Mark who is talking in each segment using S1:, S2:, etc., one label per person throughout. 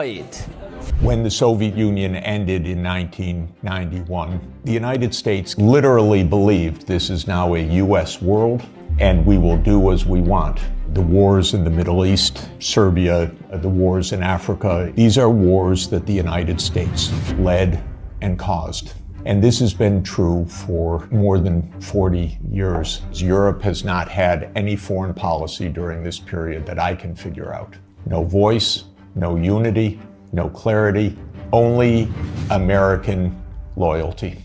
S1: When the Soviet Union ended in 1991, the United States literally believed this is now a U.S. world and we will do as we want. The wars in the Middle East, Serbia, the wars in Africa, these are wars that the United States led and caused. And this has been true for more than 40 years. Europe has not had any foreign policy during this period that I can figure out. No voice, no unity, no clarity, only American loyalty.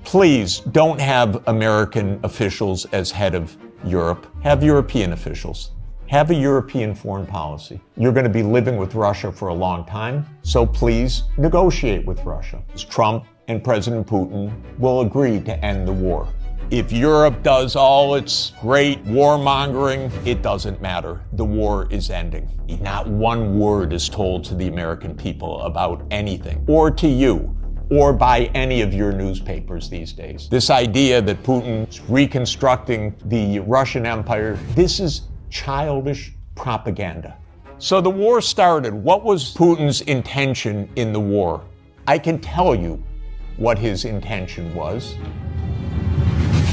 S1: Please don't have American officials as head of Europe. Have European officials. Have a European foreign policy. You're going to be living with Russia for a long time, so please negotiate with Russia. Trump and President Putin will agree to end the war. If Europe does all its great warmongering, it doesn't matter. The war is ending. Not one word is told to the American people about anything, or to you, or by any of your newspapers these days. This idea that Putin's reconstructing the Russian Empire, this is childish propaganda. So the war started. What was Putin's intention in the war? I can tell you what his intention was.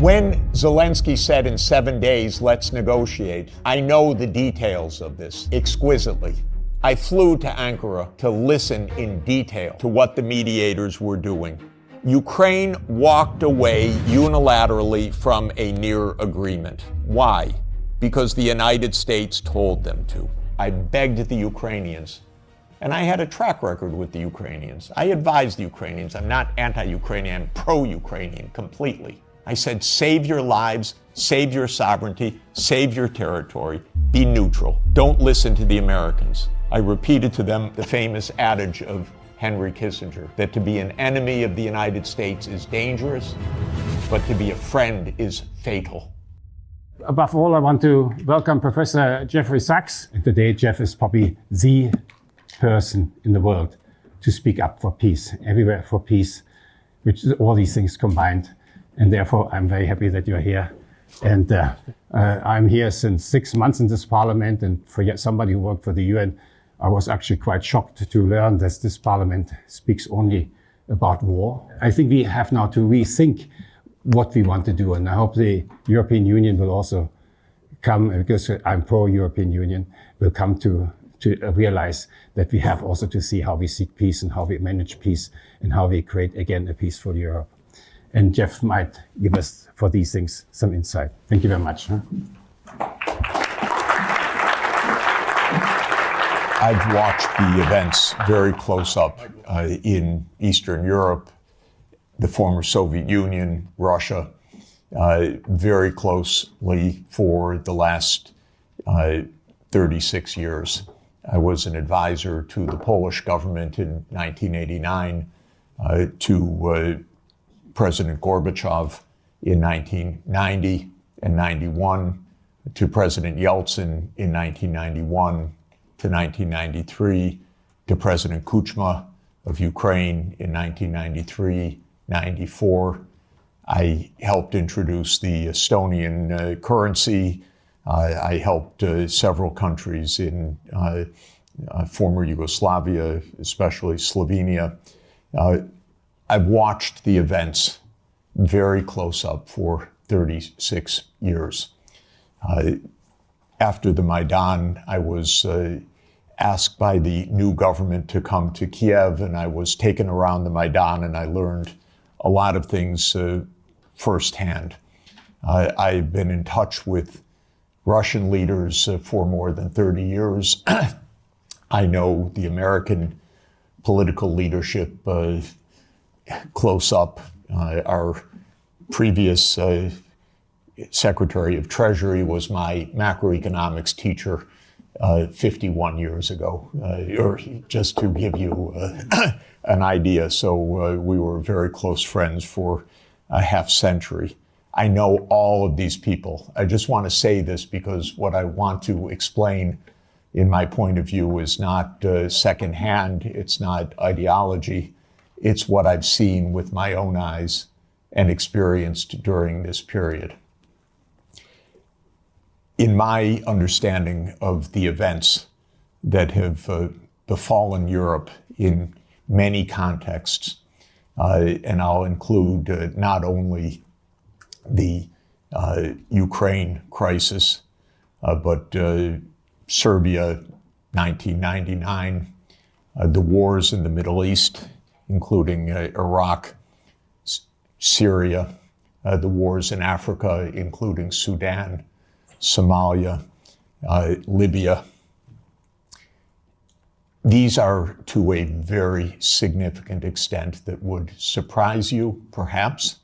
S1: When Zelensky said in 7 days, let's negotiate, I know the details of this exquisitely. I flew to Ankara to listen in detail to what the mediators were doing. Ukraine walked away unilaterally from a near agreement. Why? Because the United States told them to. I begged the Ukrainians, and I had a track record with the Ukrainians. I advised the Ukrainians. I'm not anti-Ukrainian, I'm pro-Ukrainian completely. I said, save your lives, save your sovereignty, save your territory, be neutral. Don't listen to the Americans. I repeated to them the famous adage of Henry Kissinger, that to be an enemy of the United States is dangerous, but to be a friend is fatal.
S2: Above all, I want to welcome Professor Jeffrey Sachs. And today, Jeff is probably the person in the world to speak up for peace, everywhere for peace, which is all these things combined. And therefore, I'm very happy that you're here. And I'm here since 6 months in this parliament. And for somebody who worked for the UN, I was actually quite shocked to learn that this parliament speaks only about war. I think we have now to rethink what we want to do. And I hope the European Union will also come, because I'm pro-European Union, will come to realize that we have also to see how we seek peace and how we manage peace and how we create again a peaceful Europe. And Jeff might give us, for these things, some insight. Thank you very much.
S1: I've watched the events very close up in Eastern Europe, the former Soviet Union, Russia, very closely for the last 36 years. I was an advisor to the Polish government in 1989, to President Gorbachev in 1990 and 91, to President Yeltsin in 1991 to 1993, to President Kuchma of Ukraine in 1993-94. I helped introduce the Estonian currency. I helped several countries in former Yugoslavia, especially Slovenia. I've watched the events very close up for 36 years. After the Maidan, I was asked by the new government to come to Kiev, and I was taken around the Maidan, and I learned a lot of things firsthand. I've been in touch with Russian leaders for more than 30 years. I know the American political leadership close up. Our previous Secretary of Treasury was my macroeconomics teacher 51 years ago, or just to give you an idea. So we were very close friends for a half century. I know all of these people. I just want to say this because what I want to explain in my point of view is not secondhand, it's not ideology, it's what I've seen with my own eyes and experienced during this period. In my understanding of the events that have befallen Europe in many contexts. And I'll include not only the Ukraine crisis, but Serbia, 1999, the wars in the Middle East, including Iraq, Syria, the wars in Africa, including Sudan, Somalia, Libya. These are to a very significant extent that would surprise you, perhaps,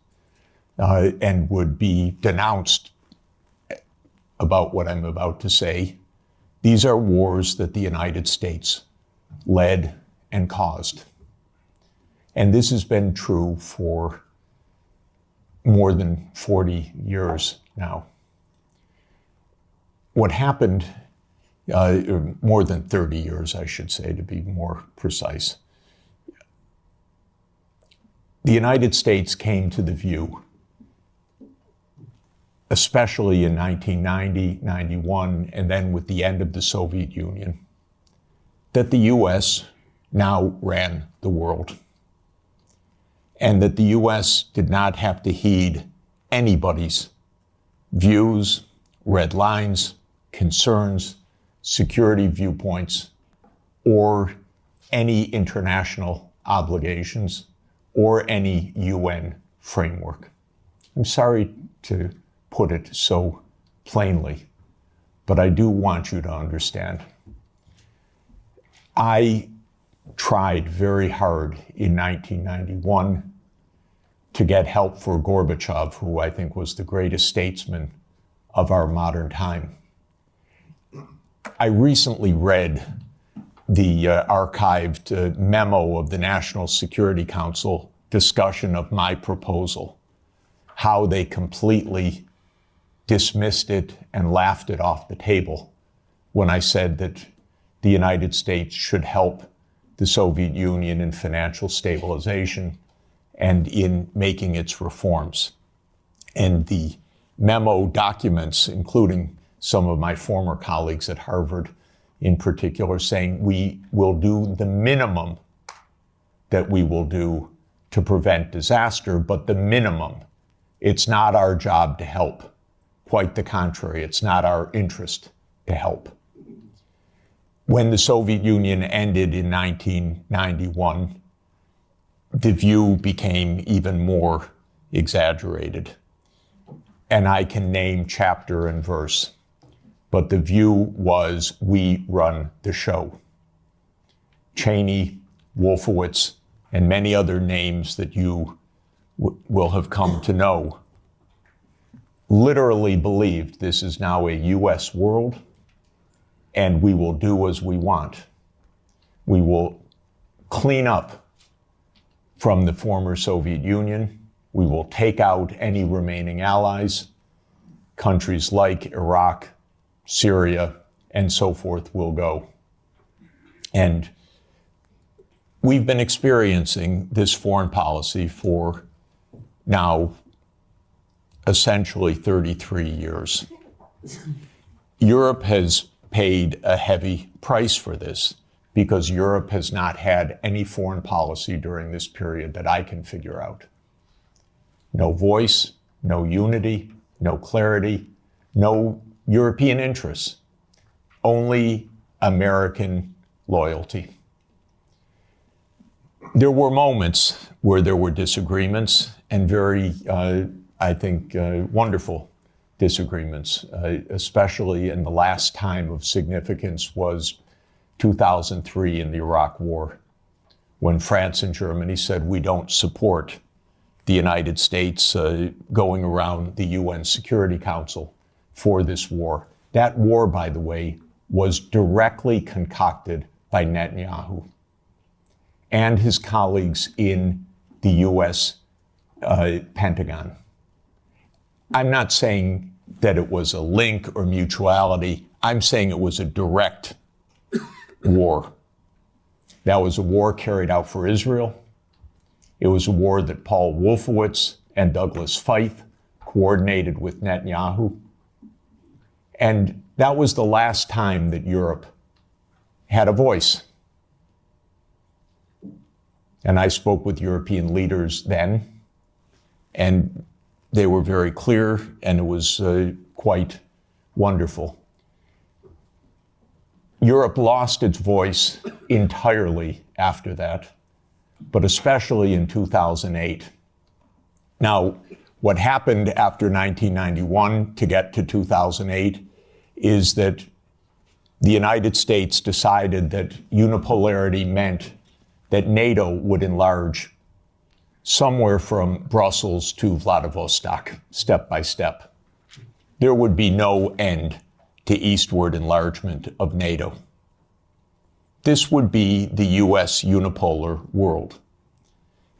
S1: and would be denounced about what I'm about to say. These are wars that the United States led and caused. And this has been true for more than 40 years now. What happened, or more than 30 years, I should say, to be more precise. The United States came to the view, especially in 1990, 91, and then with the end of the Soviet Union, that the US now ran the world, and that the US did not have to heed anybody's views, red lines, concerns, security viewpoints, or any international obligations, or any UN framework. I'm sorry to put it so plainly, but I do want you to understand. I tried very hard in 1991 to get help for Gorbachev, who I think was the greatest statesman of our modern time. I recently read the archived memo of the National Security Council discussion of my proposal, how they completely dismissed it and laughed it off the table when I said that the United States should help the Soviet Union in financial stabilization and in making its reforms. And the memo documents, including some of my former colleagues at Harvard in particular, saying we will do the minimum that we will do to prevent disaster, but the minimum. It's not our job to help. Quite the contrary, it's not our interest to help. When the Soviet Union ended in 1991, the view became even more exaggerated. And I can name chapter and verse, but the view was we run the show. Cheney, Wolfowitz, and many other names that you will have come to know literally believed this is now a US world and we will do as we want. We will clean up from the former Soviet Union. We will take out any remaining allies. Countries like Iraq, Syria, and so forth will go. And we've been experiencing this foreign policy for now essentially 33 years. Europe has paid a heavy price for this because Europe has not had any foreign policy during this period that I can figure out. No voice, no unity, no clarity, no European interests, only American loyalty. There were moments where there were disagreements and very, I think, wonderful disagreements, especially in the last time of significance was 2003 in the Iraq War, when France and Germany said we don't support the United States going around the UN Security Council for this war. That war, by the way, was directly concocted by Netanyahu and his colleagues in the US Pentagon. I'm not saying that it was a link or mutuality. I'm saying it was a direct war. That was a war carried out for Israel. It was a war that Paul Wolfowitz and Douglas Feith coordinated with Netanyahu. And that was the last time that Europe had a voice. And I spoke with European leaders then, and they were very clear, and it was quite wonderful. Europe lost its voice entirely after that, but especially in 2008. Now, what happened after 1991 to get to 2008 is that the United States decided that unipolarity meant that NATO would enlarge somewhere from Brussels to Vladivostok, step by step. There would be no end to eastward enlargement of NATO. This would be the US unipolar world.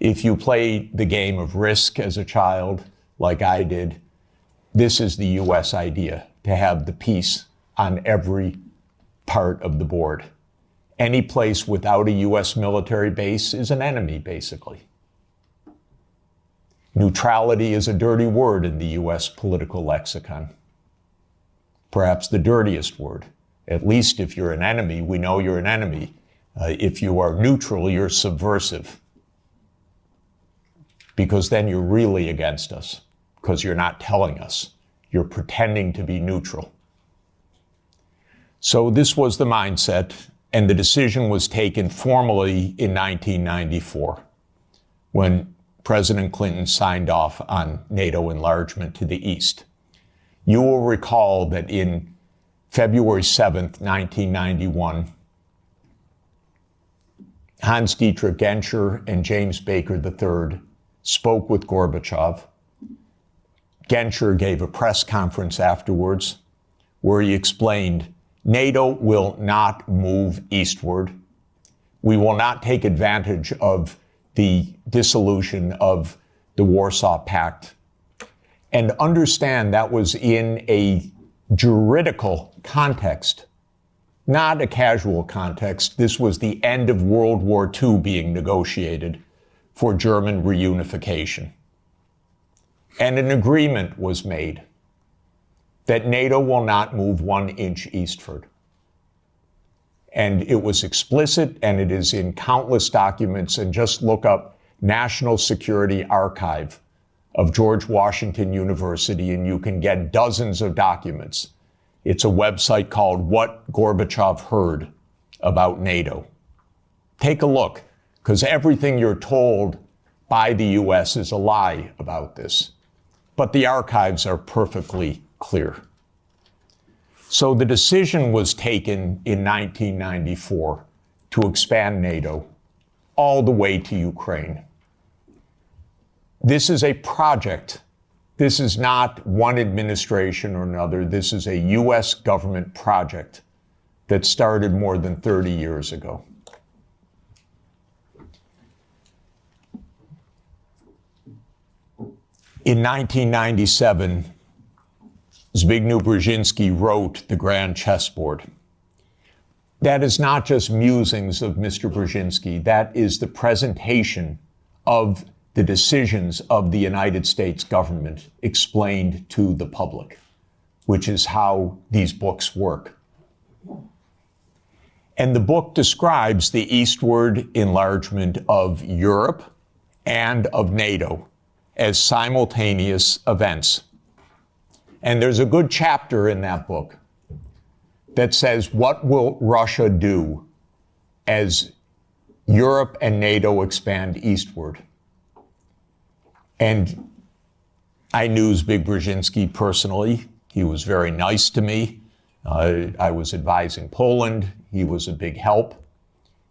S1: If you play the game of Risk as a child, like I did, this is the US idea, to have the peace on every part of the board. Any place without a US military base is an enemy, basically. Neutrality is a dirty word in the US political lexicon. Perhaps the dirtiest word. At least if you're an enemy, we know you're an enemy. If you are neutral, you're subversive. Because then you're really against us, because you're not telling us. You're pretending to be neutral. So this was the mindset, and the decision was taken formally in 1994, when President Clinton signed off on NATO enlargement to the east. You will recall that in February 7th, 1991, Hans-Dietrich Genscher and James Baker III spoke with Gorbachev. Genscher gave a press conference afterwards where he explained, NATO will not move eastward. We will not take advantage of the dissolution of the Warsaw Pact. And understand that was in a juridical context, not a casual context. This was the end of World War II being negotiated for German reunification. And an agreement was made that NATO will not move 1 inch eastward. And it was explicit, and it is in countless documents, and just look up National Security Archive of George Washington University, and you can get dozens of documents. It's a website called What Gorbachev Heard About NATO. Take a look, because everything you're told by the US is a lie about this. But the archives are perfectly clear. So the decision was taken in 1994 to expand NATO all the way to Ukraine. This is a project. This is not one administration or another. This is a US government project that started more than 30 years ago. In 1997, Zbigniew Brzezinski wrote The Grand Chessboard. That is not just musings of Mr. Brzezinski. That is the presentation of the decisions of the United States government explained to the public, which is how these books work. And the book describes the eastward enlargement of Europe and of NATO as simultaneous events. And there's a good chapter in that book that says, what will Russia do as Europe and NATO expand eastward? And I knew Zbigniew Brzezinski personally. He was very nice to me. I was advising Poland. He was a big help.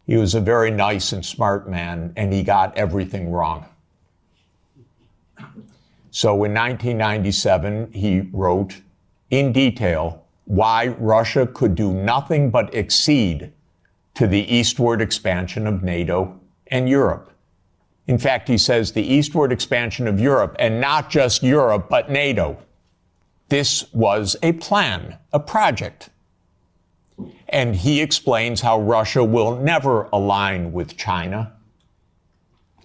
S1: He was a very nice and smart man, and he got everything wrong. So in 1997, he wrote in detail why Russia could do nothing but accede to the eastward expansion of NATO and Europe. In fact, he says the eastward expansion of Europe, and not just Europe, but NATO. This was a plan, a project. And he explains how Russia will never align with China.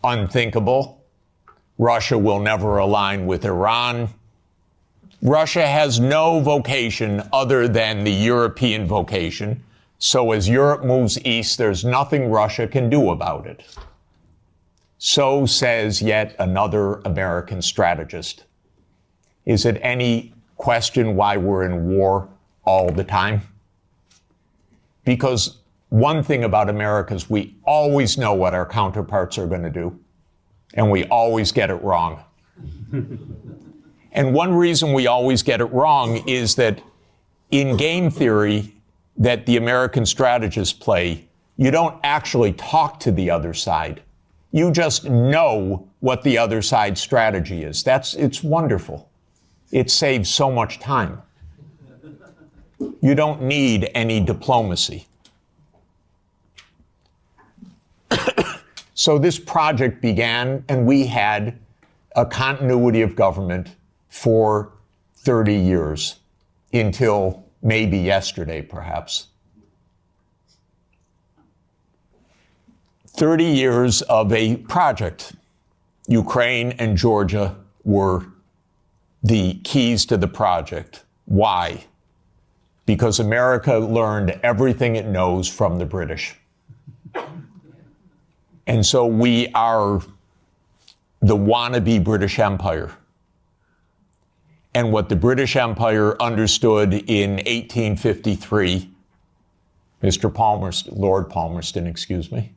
S1: Unthinkable. Russia will never align with Iran. Russia has no vocation other than the European vocation. So as Europe moves east, there's nothing Russia can do about it. So says yet another American strategist. Is it any question why we're in war all the time? Because one thing about America is we always know what our counterparts are going to do, and we always get it wrong. And one reason we always get it wrong is that in game theory that the American strategists play, you don't actually talk to the other side. You just know what the other side's strategy is. It's wonderful. It saves so much time. You don't need any diplomacy. So this project began, and we had a continuity of government for 30 years, until maybe yesterday, perhaps. 30 years of a project. Ukraine and Georgia were the keys to the project. Why? Because America learned everything it knows from the British. And so we are the wannabe British Empire. And what the British Empire understood in 1853, Lord Palmerston, excuse me,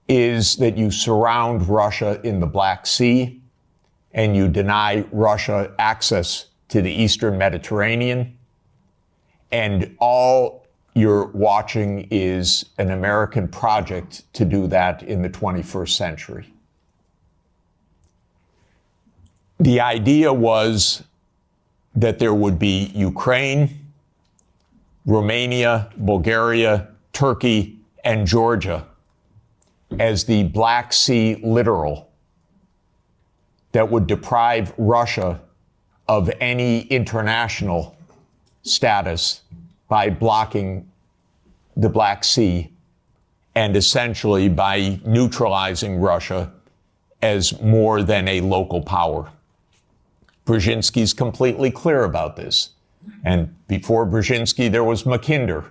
S1: is that you surround Russia in the Black Sea and you deny Russia access to the Eastern Mediterranean. And all you're watching is an American project to do that in the 21st century. The idea was that there would be Ukraine, Romania, Bulgaria, Turkey, and Georgia as the Black Sea littoral that would deprive Russia of any international status by blocking the Black Sea and essentially by neutralizing Russia as more than a local power. Brzezinski's completely clear about this. And before Brzezinski, there was Mackinder.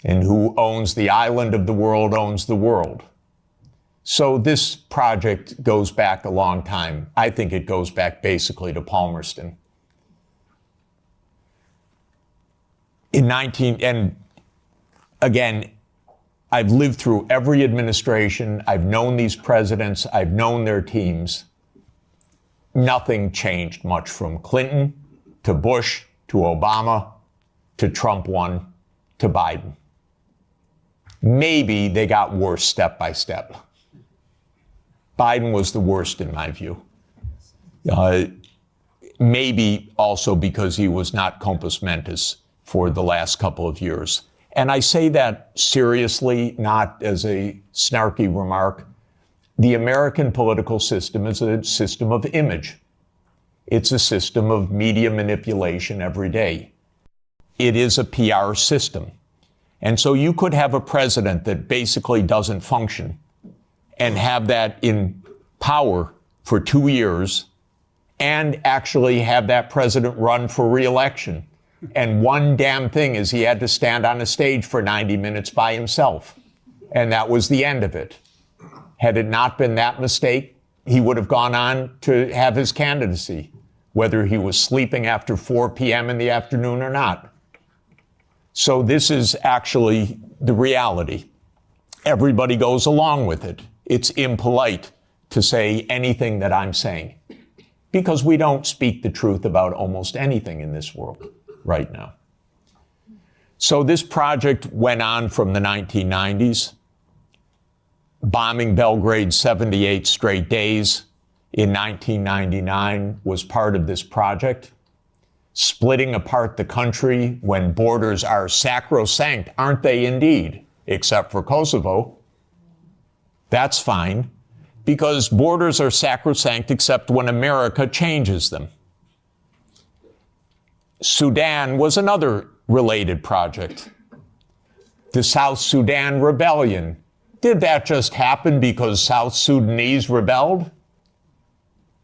S1: And who owns the island of the world owns the world. So this project goes back a long time. I think it goes back basically to Palmerston. And again, I've lived through every administration. I've known these presidents. I've known their teams. Nothing changed much from Clinton to Bush to Obama to Trump 1 to Biden. Maybe they got worse step by step. Biden was the worst in my view. Maybe also because he was not compos mentis for the last couple of years. And I say that seriously, not as a snarky remark. The American political system is a system of image. It's a system of media manipulation every day. It is a PR system. And so you could have a president that basically doesn't function and have that in power for 2 years and actually have that president run for re-election. And one damn thing is he had to stand on a stage for 90 minutes by himself. And that was the end of it. Had it not been that mistake, he would have gone on to have his candidacy, whether he was sleeping after 4 p.m. in the afternoon or not. So this is actually the reality. Everybody goes along with it. It's impolite to say anything that I'm saying because we don't speak the truth about almost anything in this world right now. So this project went on from the 1990s, bombing Belgrade 78 straight days in 1999 was part of this project. Splitting apart the country when borders are sacrosanct, aren't they indeed? Except for Kosovo. That's fine, because borders are sacrosanct except when America changes them. Sudan was another related project. The South Sudan Rebellion. Did that just happen because South Sudanese rebelled?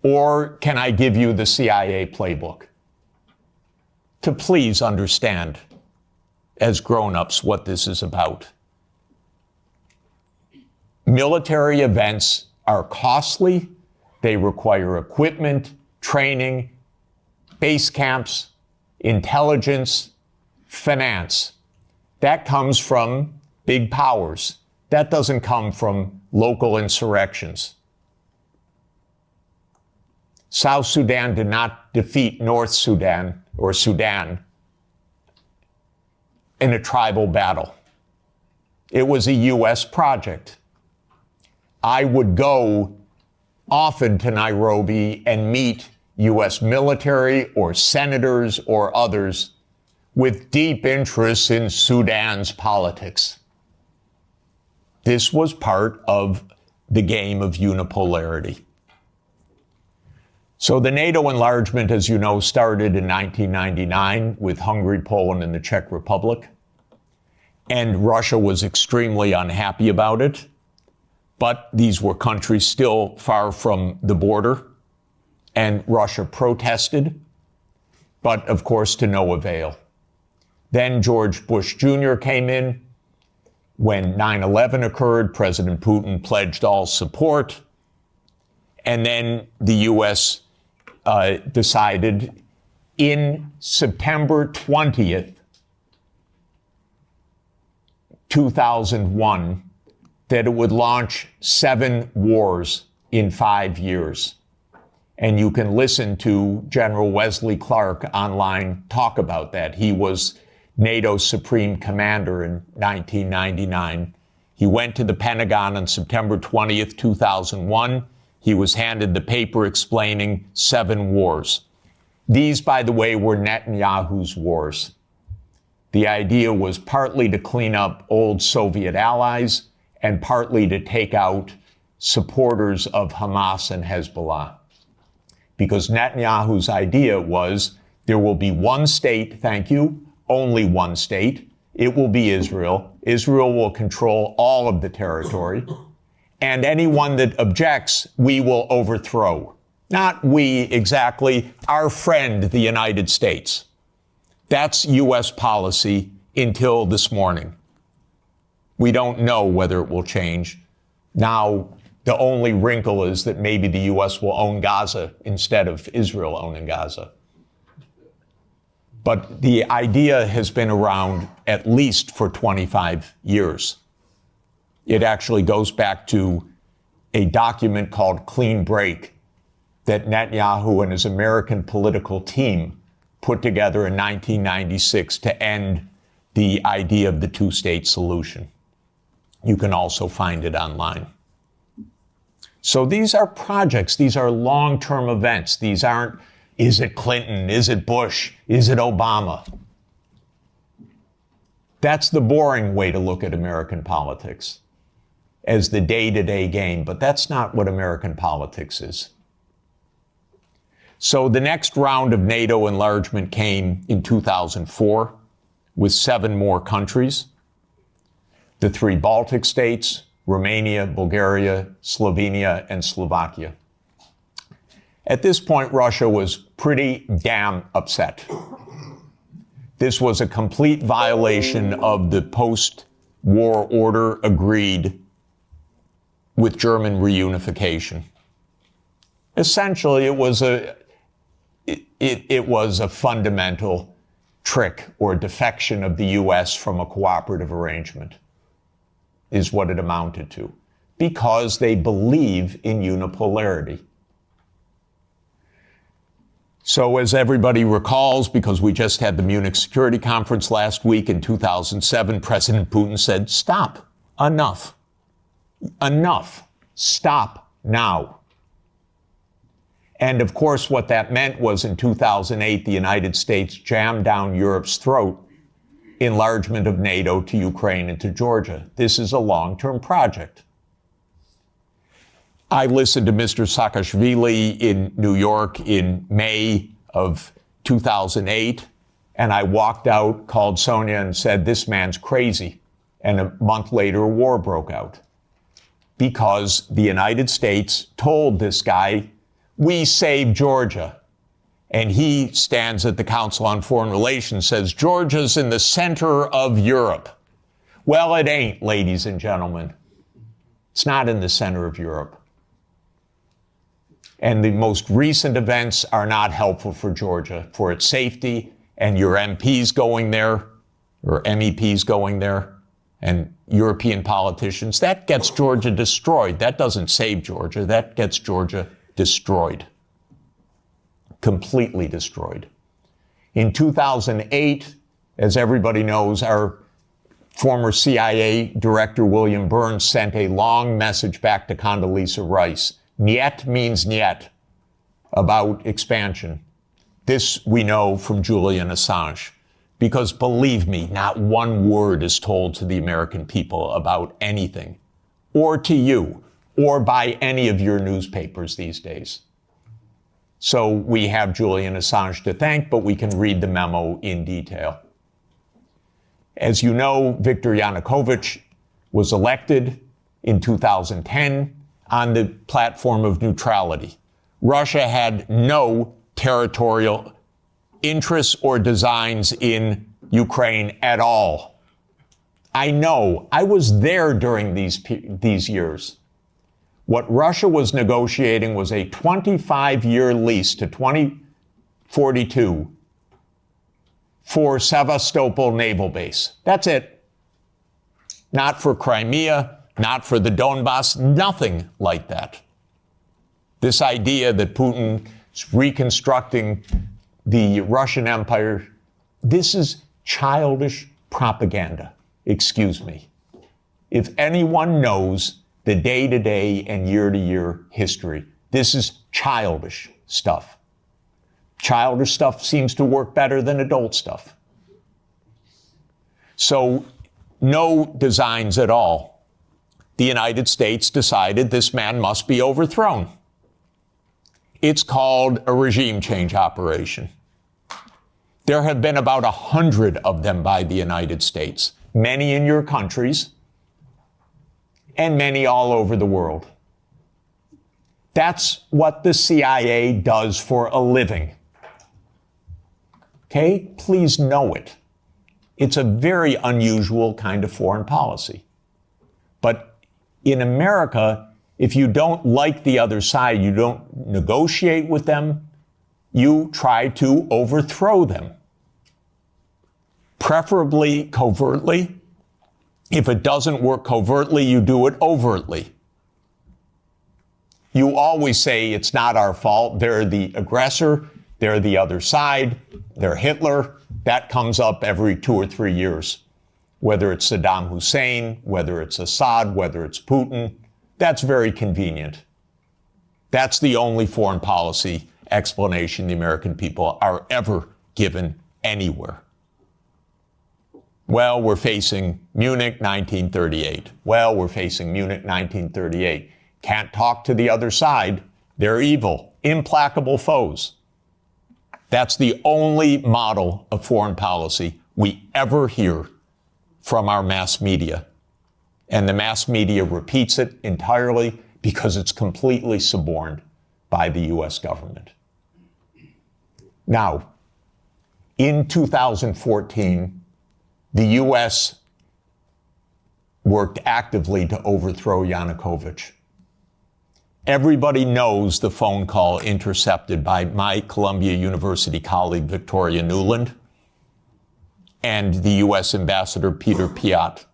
S1: Or can I give you the CIA playbook to please understand as grown-ups what this is about? Military events are costly. They require equipment, training, base camps, intelligence, finance. That comes from big powers. That doesn't come from local insurrections. South Sudan did not defeat North Sudan or Sudan in a tribal battle. It was a U.S. project. I would go often to Nairobi and meet U.S. military or senators or others with deep interests in Sudan's politics. This was part of the game of unipolarity. So the NATO enlargement, as you know, started in 1999 with Hungary, Poland, and the Czech Republic. And Russia was extremely unhappy about it. But these were countries still far from the border. And Russia protested, but of course to no avail. Then George Bush Jr. came in. When 9/11 occurred, President Putin pledged all support. And then the U.S. Decided in September 20th, 2001, that it would launch 7 wars in 5 years. And you can listen to General Wesley Clark online talk about that. He was NATO's Supreme Commander in 1999. He went to the Pentagon on September 20th, 2001. He was handed the paper explaining 7 wars. These, by the way, were Netanyahu's wars. The idea was partly to clean up old Soviet allies and partly to take out supporters of Hamas and Hezbollah. Because Netanyahu's idea was there will be one state, thank you, only one state. It will be Israel. Israel will control all of the territory. And anyone that objects, we will overthrow. Not we exactly, our friend, the United States. That's U.S. policy until this morning. We don't know whether it will change. Now, the only wrinkle is that maybe the U.S. will own Gaza instead of Israel owning Gaza. But the idea has been around at least for 25 years. It actually goes back to a document called Clean Break that Netanyahu and his American political team put together in 1996 to end the idea of the two-state solution. You can also find it online. So these are projects. These are long-term events. These aren't, is it Clinton? Is it Bush? Is it Obama? That's the boring way to look at American politics, as the day-to-day game, but that's not what American politics is. So the next round of NATO enlargement came in 2004 with 7 more countries. The 3 Baltic states, Romania, Bulgaria, Slovenia, and Slovakia. At this point, Russia was pretty damn upset. This was a complete violation of the post-war order agreed with German reunification. Essentially, it was a fundamental trick or defection of the U.S. from a cooperative arrangement, is what it amounted to, because they believe in unipolarity. So as everybody recalls, because we just had the Munich Security Conference last week in 2007, President Putin said, stop, enough. Enough. Stop now. And of course, what that meant was in 2008, the United States jammed down Europe's throat enlargement of NATO to Ukraine and to Georgia. This is a long-term project. I listened to Mr. Saakashvili in New York in May of 2008, and I walked out, called Sonia, and said, this man's crazy. And a month later, a war broke out. Because the United States told this guy, we saved Georgia. And he stands at the Council on Foreign Relations, says, Georgia's in the center of Europe. Well, it ain't, ladies and gentlemen. It's not in the center of Europe. And the most recent events are not helpful for Georgia, for its safety, and your MPs going there, or MEPs going there, and European politicians. That gets Georgia destroyed. That doesn't save Georgia. That gets Georgia destroyed. Completely destroyed. In 2008, as everybody knows, our former CIA director, William Burns, sent a long message back to Condoleezza Rice. Niet means niet, about expansion. This we know from Julian Assange. Because believe me, not one word is told to the American people about anything, or to you, or by any of your newspapers these days. So we have Julian Assange to thank, but we can read the memo in detail. As you know, Viktor Yanukovych was elected in 2010 on the platform of neutrality. Russia had no territorial interests or designs in Ukraine at all. I know. I was there during these years. What Russia was negotiating was a 25-year lease to 2042 for Sevastopol Naval Base. That's it. Not for Crimea, not for the Donbass, nothing like that. This idea that Putin is reconstructing the Russian Empire, this is childish propaganda. Excuse me. If anyone knows the day-to-day and year-to-year history, this is childish stuff. Childish stuff seems to work better than adult stuff. So, no designs at all. The United States decided this man must be overthrown. It's called a regime change operation. There have been about 100 of them by the United States, many in your countries, and many all over the world. That's what the CIA does for a living. Okay? Please know it. It's a very unusual kind of foreign policy. But in America, if you don't like the other side, you don't negotiate with them, you try to overthrow them. Preferably covertly. If it doesn't work covertly, you do it overtly. You always say it's not our fault. They're the aggressor. They're the other side. They're Hitler. That comes up every 2 or 3 years. Whether it's Saddam Hussein, whether it's Assad, whether it's Putin, that's very convenient. That's the only foreign policy explanation the American people are ever given anywhere. Well, we're facing Munich 1938. Well, we're facing Munich 1938. Can't talk to the other side. They're evil, implacable foes. That's the only model of foreign policy we ever hear from our mass media. And the mass media repeats it entirely because it's completely suborned by the U.S. government. Now, in 2014, the U.S. worked actively to overthrow Yanukovych. Everybody knows the phone call intercepted by my Columbia University colleague, Victoria Nuland, and the U.S. Ambassador Peter Piot.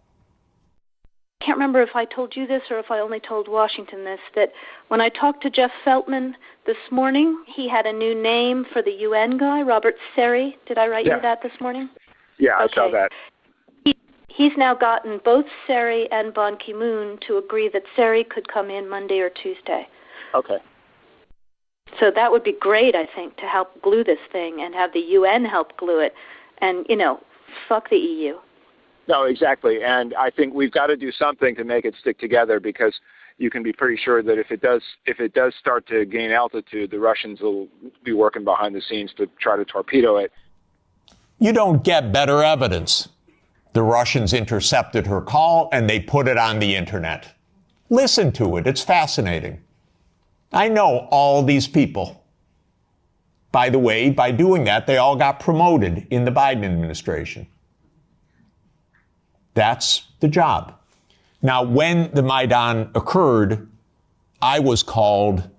S3: I can't remember if I told you this or if I only told Washington this, that when I talked to Jeff Feltman this morning, he had a new name for the UN guy, Robert Seri. Did I write you that this morning?
S4: Yeah, I saw that.
S3: He's now gotten both Seri and Ban Ki-moon to agree that Seri could come in Monday or Tuesday.
S4: Okay.
S3: So that would be great, I think, to help glue this thing and have the UN help glue it. And, you know, fuck the EU.
S4: No, exactly. And I think we've got to do something to make it stick together, because you can be pretty sure that if it does start to gain altitude, the Russians will be working behind the scenes to try to torpedo it.
S1: You don't get better evidence. The Russians intercepted her call and they put it on the internet. Listen to it. It's fascinating. I know all these people. By the way, by doing that, they all got promoted in the Biden administration. That's the job. Now, when the Maidan occurred, I was called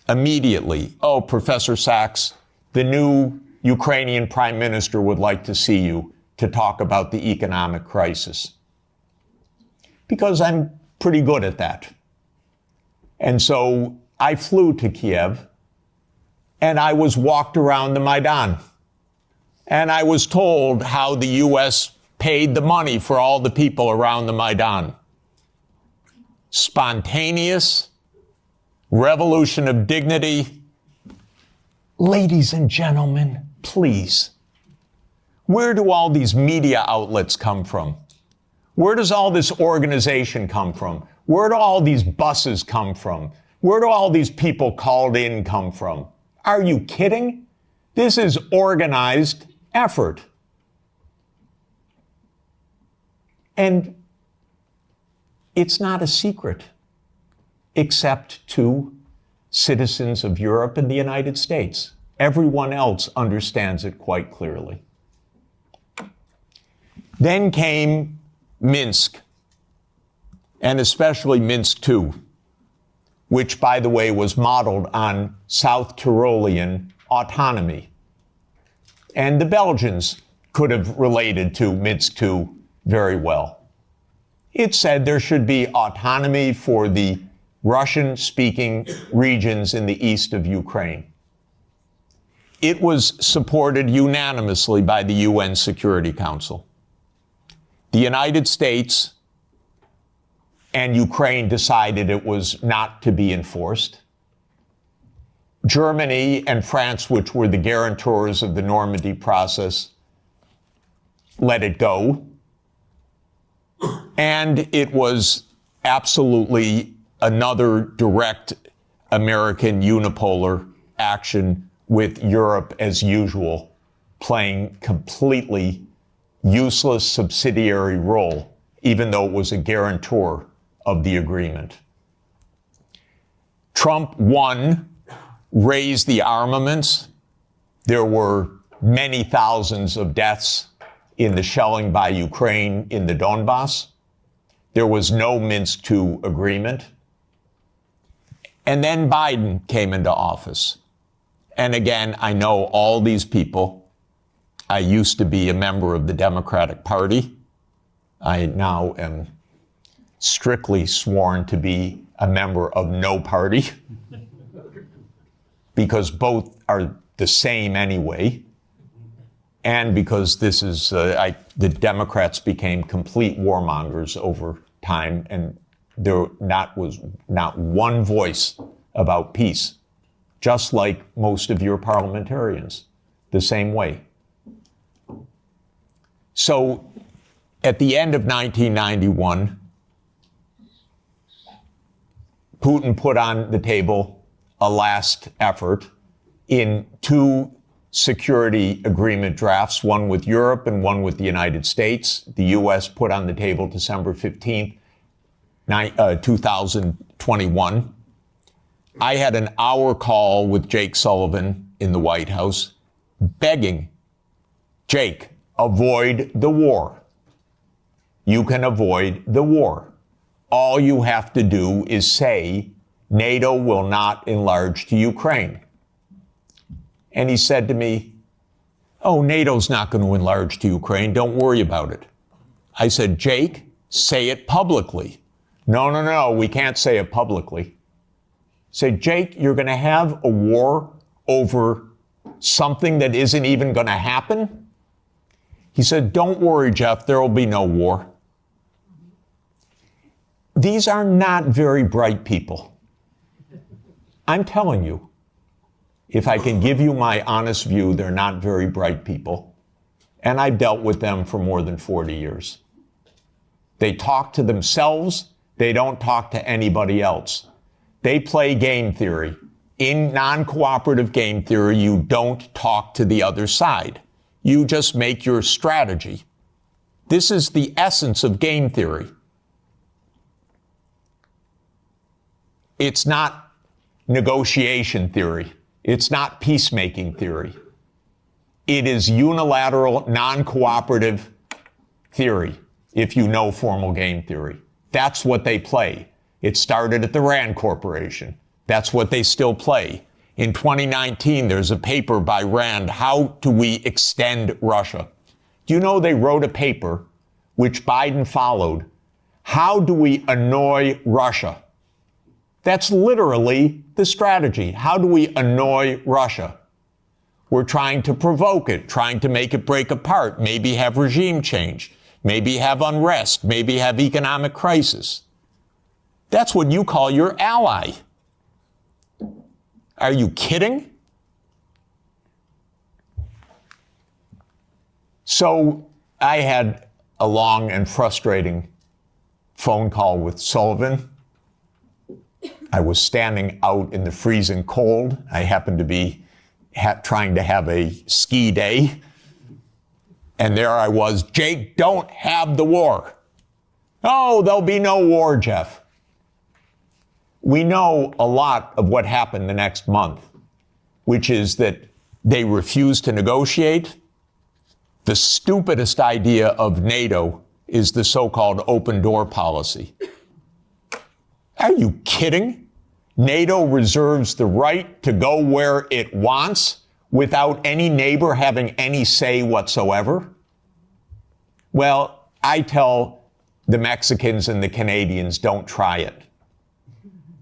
S1: immediately. Oh, Professor Sachs, the new Ukrainian prime minister would like to see you to talk about the economic crisis. Because I'm pretty good at that. And so I flew to Kiev and I was walked around the Maidan. And I was told how the U.S. paid the money for all the people around the Maidan. Spontaneous, revolution of dignity. Ladies and gentlemen, please, where do all these media outlets come from? Where does all this organization come from? Where do all these buses come from? Where do all these people called in come from? Are you kidding? This is organized effort. And it's not a secret, except to citizens of Europe and the United States. Everyone else understands it quite clearly. Then came Minsk, and especially Minsk II, which, by the way, was modeled on South Tyrolean autonomy. And the Belgians could have related to Minsk II very well. It said there should be autonomy for the Russian-speaking regions in the east of Ukraine. It was supported unanimously by the UN Security Council. The United States and Ukraine decided it was not to be enforced. Germany and France, which were the guarantors of the Normandy process, let it go. And it was absolutely another direct American unipolar action with Europe, as usual, playing completely useless subsidiary role, even though it was a guarantor of the agreement. Trump won, raised the armaments. There were many thousands of deaths in the shelling by Ukraine in the Donbass. There was no Minsk II agreement. And then Biden came into office. And again, I know all these people. I used to be a member of the Democratic Party. I now am strictly sworn to be a member of no party, because both are the same anyway, and because this is, the Democrats became complete warmongers over time, and there was not one voice about peace, just like most of your parliamentarians, the same way. So at the end of 1991, Putin put on the table a last effort in two security agreement drafts, one with Europe and one with the United States. The U.S. put on the table December 15th, 2021. I had an hour call with Jake Sullivan in the White House begging, Jake, avoid the war. You can avoid the war. All you have to do is say, NATO will not enlarge to Ukraine. And he said to me, oh, NATO's not going to enlarge to Ukraine. Don't worry about it. I said, Jake, say it publicly. No, we can't say it publicly. I said, Jake, you're going to have a war over something that isn't even going to happen? He said, don't worry, Jeff, there will be no war. These are not very bright people. I'm telling you, if I can give you my honest view, they're not very bright people. And I've dealt with them for more than 40 years. They talk to themselves. They don't talk to anybody else. They play game theory. In non-cooperative game theory, you don't talk to the other side. You just make your strategy. This is the essence of game theory. It's not negotiation theory. It's not peacemaking theory. It is unilateral, non-cooperative theory, if you know formal game theory. That's what they play. It started at the Rand Corporation. That's what they still play. In 2019, there's a paper by Rand, How Do We Extend Russia? Do you know they wrote a paper, which Biden followed, How Do We Annoy Russia? That's literally the strategy. How do we annoy Russia? We're trying to provoke it, trying to make it break apart, maybe have regime change, maybe have unrest, maybe have economic crisis. That's what you call your ally. Are you kidding? So I had a long and frustrating phone call with Sullivan. I was standing out in the freezing cold. I happened to be trying to have a ski day. And there I was, Jake, don't have the war. Oh, there'll be no war, Jeff. We know a lot of what happened the next month, which is that they refused to negotiate. The stupidest idea of NATO is the so-called open door policy. Are you kidding? NATO reserves the right to go where it wants without any neighbor having any say whatsoever? Well, I tell the Mexicans and the Canadians, don't try it.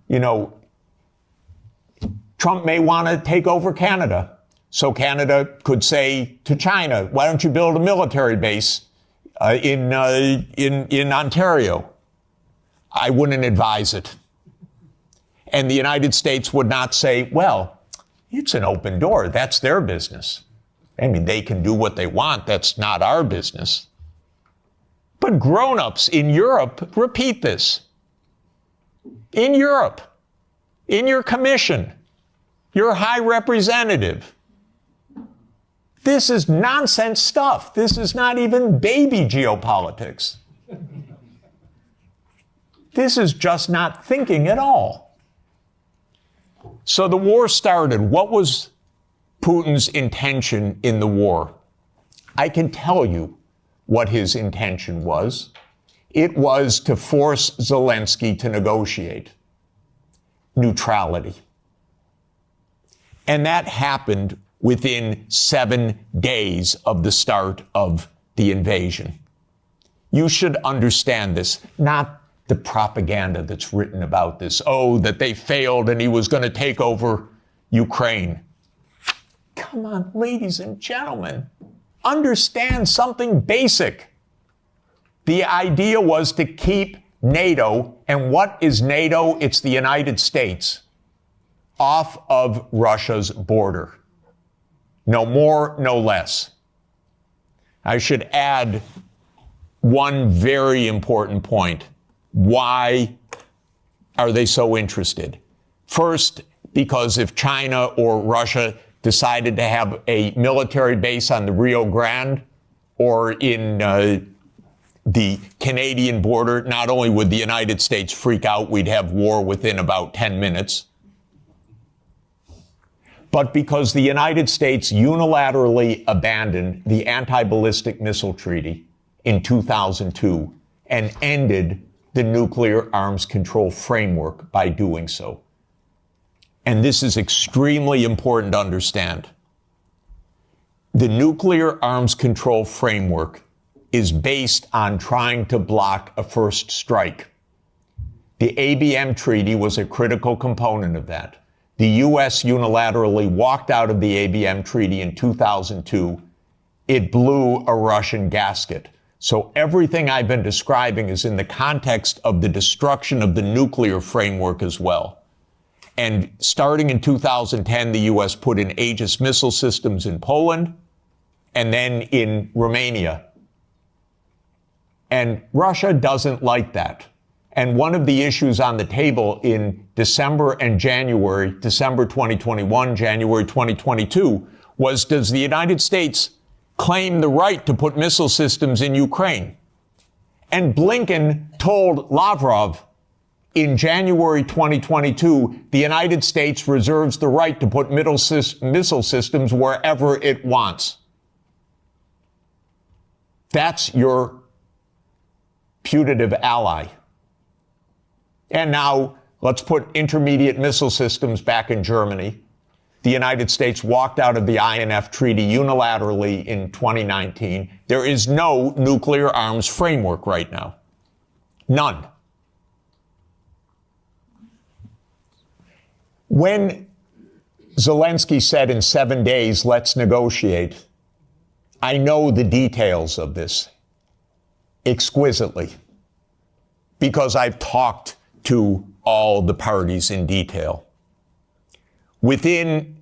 S1: You know, Trump may want to take over Canada. So Canada could say to China, why don't you build a military base in Ontario? I wouldn't advise it. And the United States would not say, well, it's an open door. That's their business. I mean, they can do what they want. That's not our business. But grown-ups in Europe repeat this. In Europe, in your commission, your high representative. This is nonsense stuff. This is not even baby geopolitics. This is just not thinking at all. So the war started. What was Putin's intention in the war? I can tell you what his intention was. It was to force Zelensky to negotiate neutrality. And that happened within 7 days of the start of the invasion. You should understand this, not the propaganda that's written about this. Oh, that they failed and he was going to take over Ukraine. Come on, ladies and gentlemen, understand something basic. The idea was to keep NATO, and what is NATO? It's the United States, off of Russia's border. No more, no less. I should add one very important point. Why are they so interested? First, because if China or Russia decided to have a military base on the Rio Grande or in the Canadian border, not only would the United States freak out, we'd have war within about 10 minutes, but because the United States unilaterally abandoned the Anti-Ballistic Missile Treaty in 2002 and ended the nuclear arms control framework by doing so. And this is extremely important to understand. The nuclear arms control framework is based on trying to block a first strike. The ABM treaty was a critical component of that. The U.S. unilaterally walked out of the ABM treaty in 2002. It blew a Russian gasket. So everything I've been describing is in the context of the destruction of the nuclear framework as well. And starting in 2010, the U.S. put in Aegis missile systems in Poland and then in Romania. And Russia doesn't like that. And one of the issues on the table in December and January, December 2021, January 2022, was, does the United States claim the right to put missile systems in Ukraine? And Blinken told Lavrov in January 2022, the United States reserves the right to put missile systems wherever it wants. That's your putative ally. And now let's put intermediate missile systems back in Germany. The United States walked out of the INF Treaty unilaterally in 2019. There is no nuclear arms framework right now. None. When Zelensky said in 7 days, let's negotiate, I know the details of this exquisitely because I've talked to all the parties in detail. Within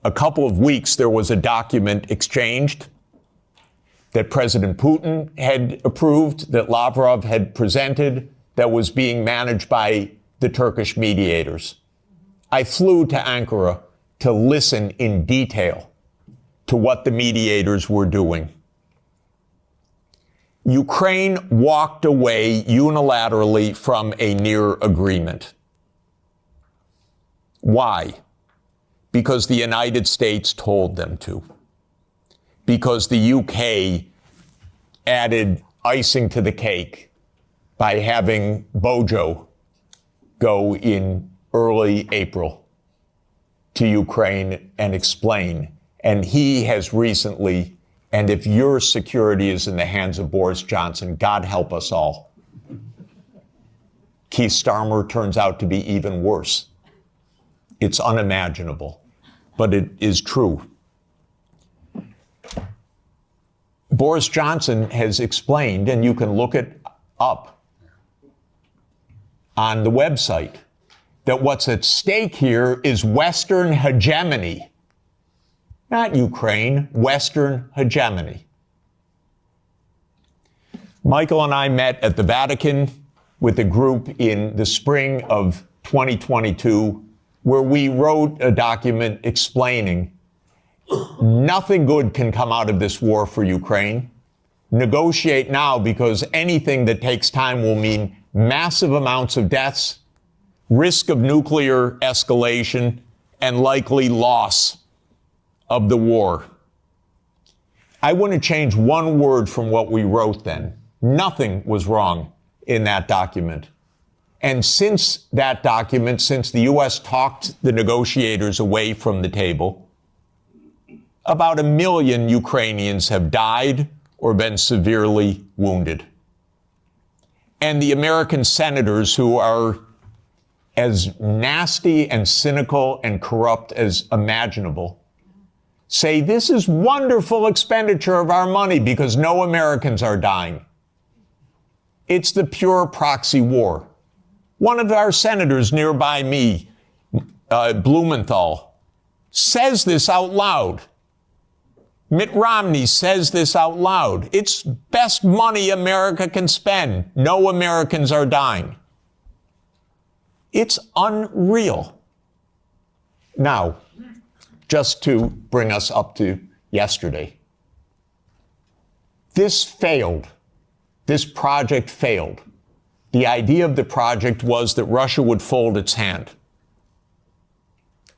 S1: a couple of weeks, there was a document exchanged that President Putin had approved, that Lavrov had presented, that was being managed by the Turkish mediators. I flew to Ankara to listen in detail to what the mediators were doing. Ukraine walked away unilaterally from a near agreement. Why? Because the United States told them to. Because the UK added icing to the cake by having Bojo go in early April to Ukraine and explain. And he has recently, and if your security is in the hands of Boris Johnson, God help us all. Keith Starmer turns out to be even worse. It's unimaginable, but it is true. Boris Johnson has explained, and you can look it up on the website, that what's at stake here is Western hegemony. Not Ukraine, Western hegemony. Michael and I met at the Vatican with a group in the spring of 2022, where we wrote a document explaining nothing good can come out of this war for Ukraine. Negotiate now, because anything that takes time will mean massive amounts of deaths, risk of nuclear escalation, and likely loss of the war. I wouldn't change one word from what we wrote then. Nothing was wrong in that document. And since that document, since the U.S. talked the negotiators away from the table, about 1 million Ukrainians have died or been severely wounded. And the American senators, who are as nasty and cynical and corrupt as imaginable, say this is wonderful expenditure of our money because no Americans are dying. It's the pure proxy war. One of our senators nearby me, Blumenthal, says this out loud. Mitt Romney says this out loud. It's best money America can spend. No Americans are dying. It's unreal. Now, just to bring us up to yesterday, this failed. This project failed. The idea of the project was that Russia would fold its hand.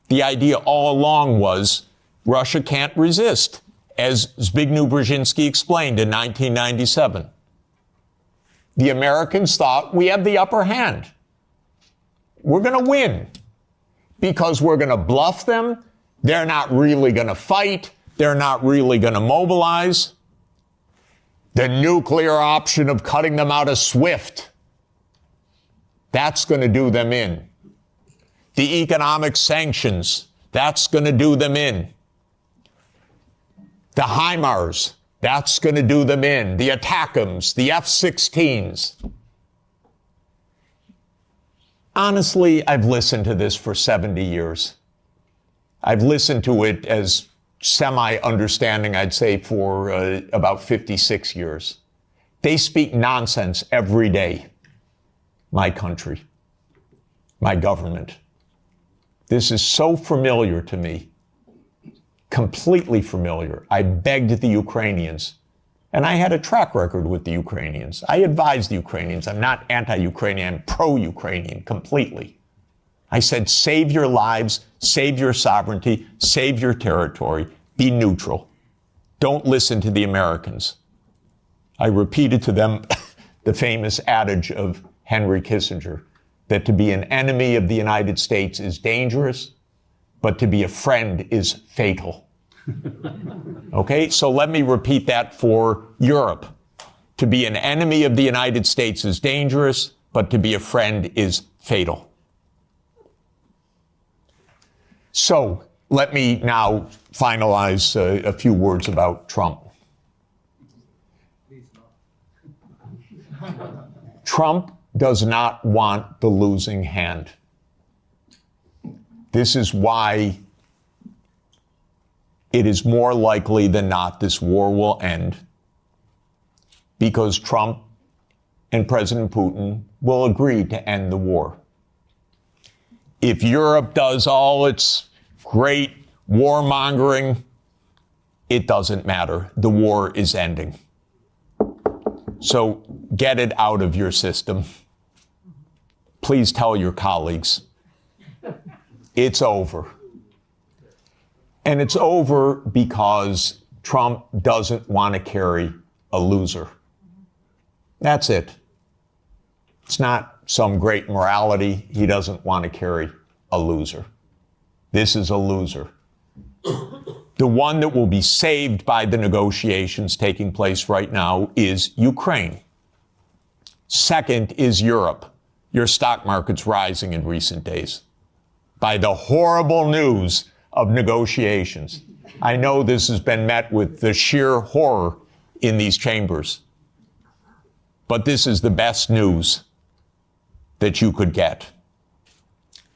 S1: The idea all along was Russia can't resist, as Zbigniew Brzezinski explained in 1997. The Americans thought we have the upper hand. We're going to win because we're going to bluff them. They're not really going to fight. They're not really going to mobilize. The nuclear option of cutting them out of SWIFT, that's going to do them in. The economic sanctions, that's going to do them in. The HIMARS, that's going to do them in. The ATACMS, the F-16s. Honestly, I've listened to this for 70 years. I've listened to it as semi-understanding, I'd say, for about 56 years. They speak nonsense every day. My country, my government. This is so familiar to me, completely familiar. I begged the Ukrainians, and I had a track record with the Ukrainians. I advised the Ukrainians. I'm not anti-Ukrainian, I'm pro-Ukrainian completely. I said, save your lives, save your sovereignty, save your territory, be neutral. Don't listen to the Americans. I repeated to them the famous adage of Henry Kissinger, that to be an enemy of the United States is dangerous, but to be a friend is fatal. Okay, so let me repeat that for Europe. To be an enemy of the United States is dangerous, but to be a friend is fatal. So let me now finalize a few words about Trump. Trump does not want the losing hand. This is why it is more likely than not this war will end, because Trump and President Putin will agree to end the war. If Europe does all its great warmongering, it doesn't matter. The war is ending. So get it out of your system. Please tell your colleagues. It's over. And it's over because Trump doesn't want to carry a loser. That's it. It's not some great morality. He doesn't want to carry a loser. This is a loser. The one that will be saved by the negotiations taking place right now is Ukraine. Second is Europe. Your stock market's rising in recent days by the horrible news of negotiations. I know this has been met with the sheer horror in these chambers, but this is the best news that you could get.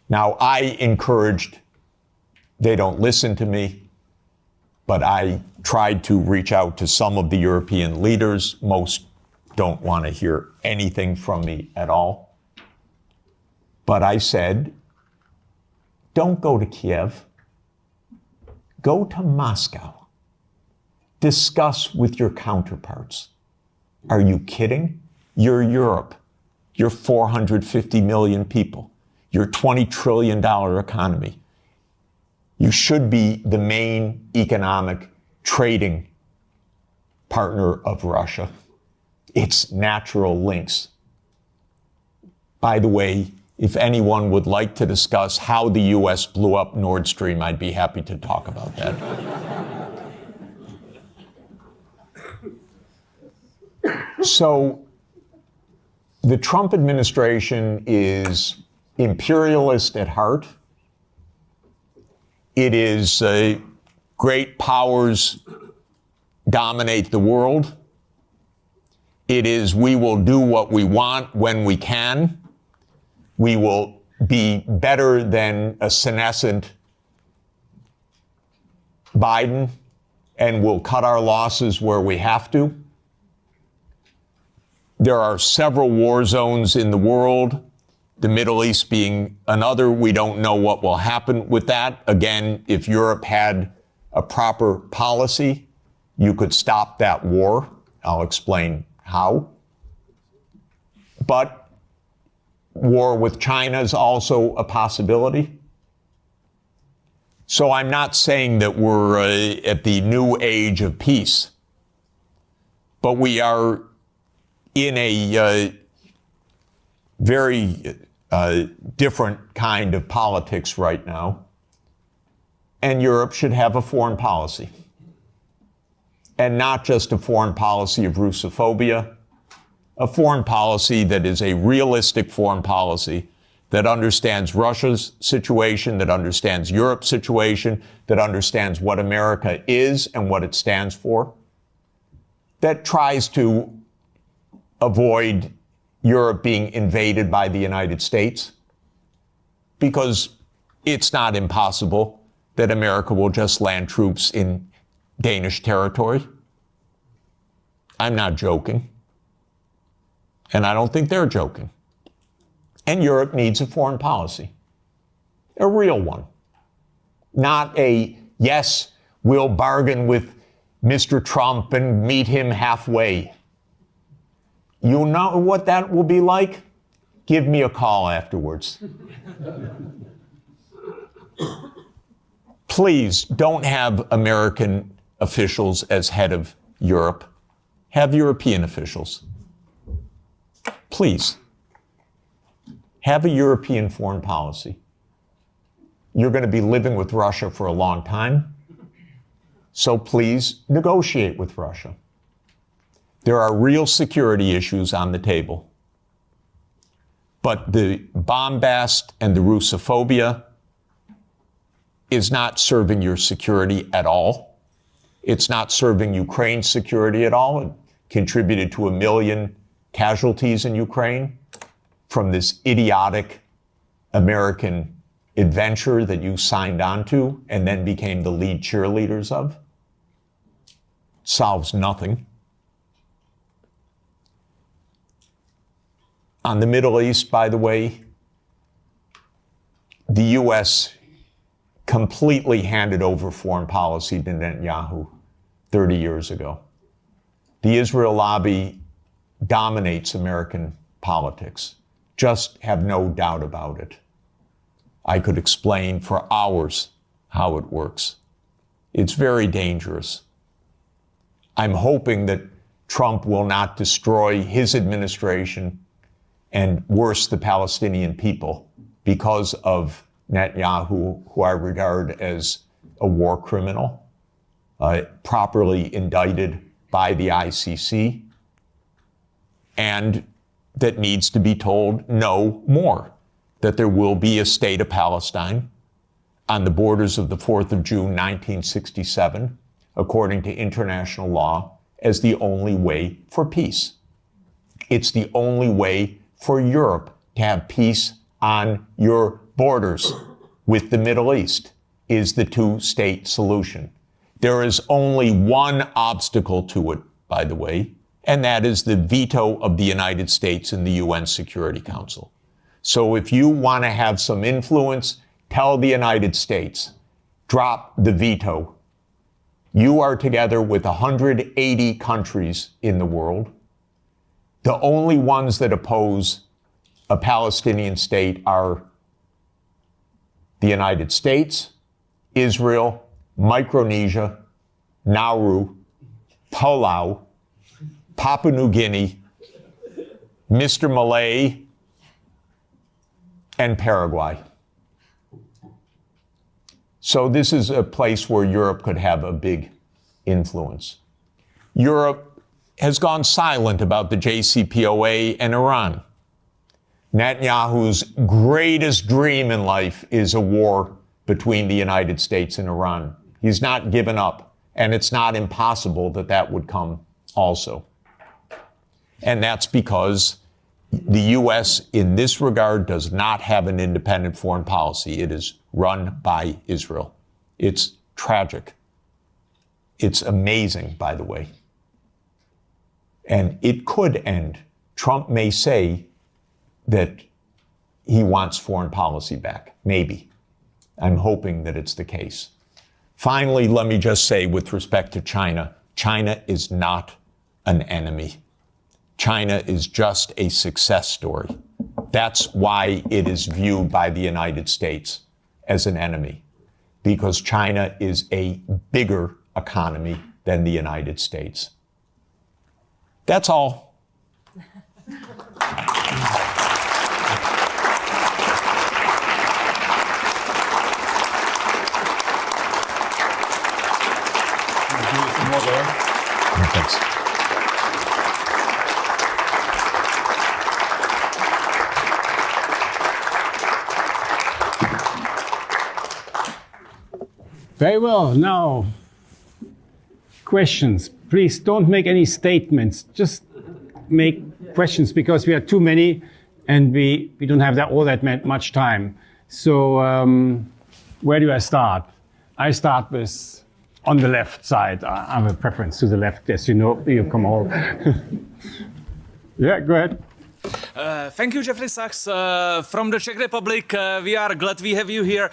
S1: Now, I encouraged, they don't listen to me, but I tried to reach out to some of the European leaders. Most don't want to hear anything from me at all. But I said, don't go to Kiev. Go to Moscow. Discuss with your counterparts. Are you kidding? You're Europe. You're 450 million people. You're $20 trillion economy. You should be the main economic trading partner of Russia. It's natural links. By the way, if anyone would like to discuss how the U.S. blew up Nord Stream, I'd be happy to talk about that. So the Trump administration is imperialist at heart. It is great powers dominate the world. It is we will do what we want when we can. We will be better than a senescent Biden, and we'll cut our losses where we have to. There are several war zones in the world, the Middle East being another. We don't know what will happen with that. Again, if Europe had a proper policy, you could stop that war. I'll explain how. But war with China is also a possibility. So I'm not saying that we're at the new age of peace, but we are in a very different kind of politics right now. And Europe should have a foreign policy. And not just a foreign policy of Russophobia, a foreign policy that is a realistic foreign policy that understands Russia's situation, that understands Europe's situation, that understands what America is and what it stands for, that tries to avoid Europe being invaded by the United States, because it's not impossible that America will just land troops in Danish territory. I'm not joking. And I don't think they're joking. And Europe needs a foreign policy, a real one. Not a, yes, we'll bargain with Mr. Trump and meet him halfway. You know what that will be like? Give me a call afterwards. Please don't have American officials as head of Europe. Have European officials. Please. have a European foreign policy. You're going to be living with Russia for a long time, so please negotiate with Russia. There are real security issues on the table. But the bombast and the Russophobia is not serving your security at all. It's not serving Ukraine's security at all. It contributed to 1 million casualties in Ukraine from this idiotic American adventure that you signed on to and then became the lead cheerleaders of. Solves nothing. On the Middle East, by the way, the U.S. completely handed over foreign policy to Netanyahu 30 years ago. The Israel lobby dominates American politics. Just have no doubt about it. I could explain for hours how it works. It's very dangerous. I'm hoping that Trump will not destroy his administration and worse, the Palestinian people, because of Netanyahu, who I regard as a war criminal, properly indicted by the ICC, and that needs to be told no more, that there will be a state of Palestine on the borders of the 4th of June, 1967, according to international law, as the only way for peace. It's the only way for Europe to have peace on your borders with the Middle East, is the two-state solution. There is only one obstacle to it, by the way, and that is the veto of the United States in the UN Security Council. So if you want to have some influence, tell the United States, drop the veto. You are together with 180 countries in the world. The only ones that oppose a Palestinian state are the United States, Israel, Micronesia, Nauru, Palau, Papua New Guinea, Mr. Malay, and Paraguay. So this is a place where Europe could have a big influence. Europe has gone silent about the JCPOA and Iran. Netanyahu's greatest dream in life is a war between the United States and Iran. He's not given up, and it's not impossible that that would come also. And that's because the U.S. in this regard does not have an independent foreign policy. It is run by Israel. It's tragic. It's amazing, by the way. And it could end. Trump may say that he wants foreign policy back. Maybe. I'm hoping that it's the case. Finally, let me just say with respect to China, China is not an enemy. China is just a success story. That's why it is viewed by the United States as an enemy, because China is a bigger economy than the United States. That's all. Thanks.
S2: Very well. Now, questions. Please don't make any statements. Just make questions, because we are too many and we don't have all that much time. So where do I start? I start with on the left side. I have a preference to the left, as you know. You come all. Yeah, go ahead.
S5: Thank you, Jeffrey Sachs. From the Czech Republic, we are glad we have you here.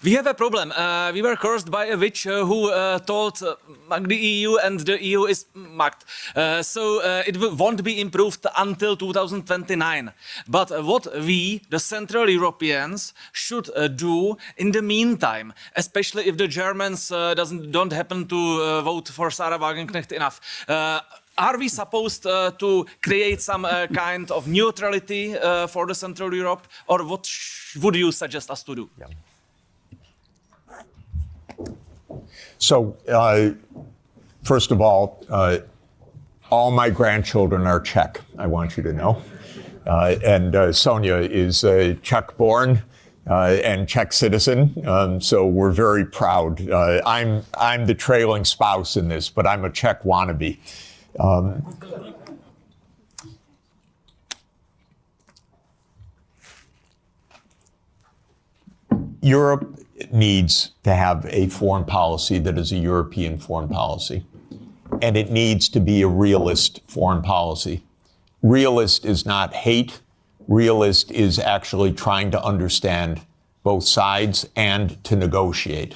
S5: We have a problem. We were cursed by a witch who told mug the EU, and the EU is mugged. So it won't be improved until 2029. But what we, the Central Europeans, should do in the meantime, especially if the Germans don't happen to vote for Sarah Wagenknecht enough, are we supposed to create some kind of neutrality for the Central Europe, or what would you suggest us to do?
S1: Yeah. So, first of all my grandchildren are Czech, I want you to know. And Sonia is Czech-born and Czech citizen, so we're very proud. I'm the trailing spouse in this, but I'm a Czech wannabe. Europe needs to have a foreign policy that is a European foreign policy, and it needs to be a realist foreign policy. Realist is not hate. Realist is actually trying to understand both sides and to negotiate.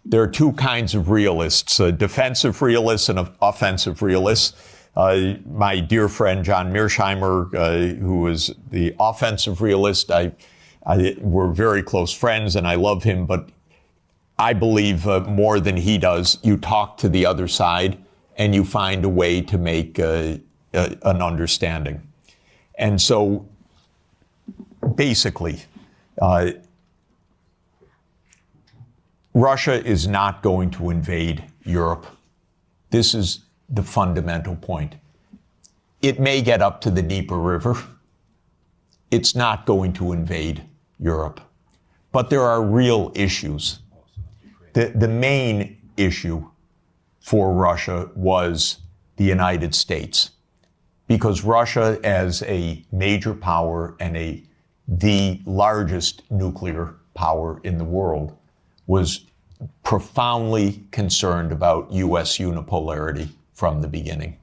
S1: There are two kinds of realists, defensive realists and offensive realists. My dear friend John Mearsheimer, who is the offensive realist, we're very close friends and I love him, but I believe more than he does, you talk to the other side and you find a way to make an understanding. And so basically, Russia is not going to invade Europe. This is the fundamental point. It may get up to the Dnieper River. It's not going to invade Europe. But there are real issues. The main issue for Russia was the United States, because Russia, as a major power and the largest nuclear power in the world, was profoundly concerned about U.S. unipolarity from the beginning.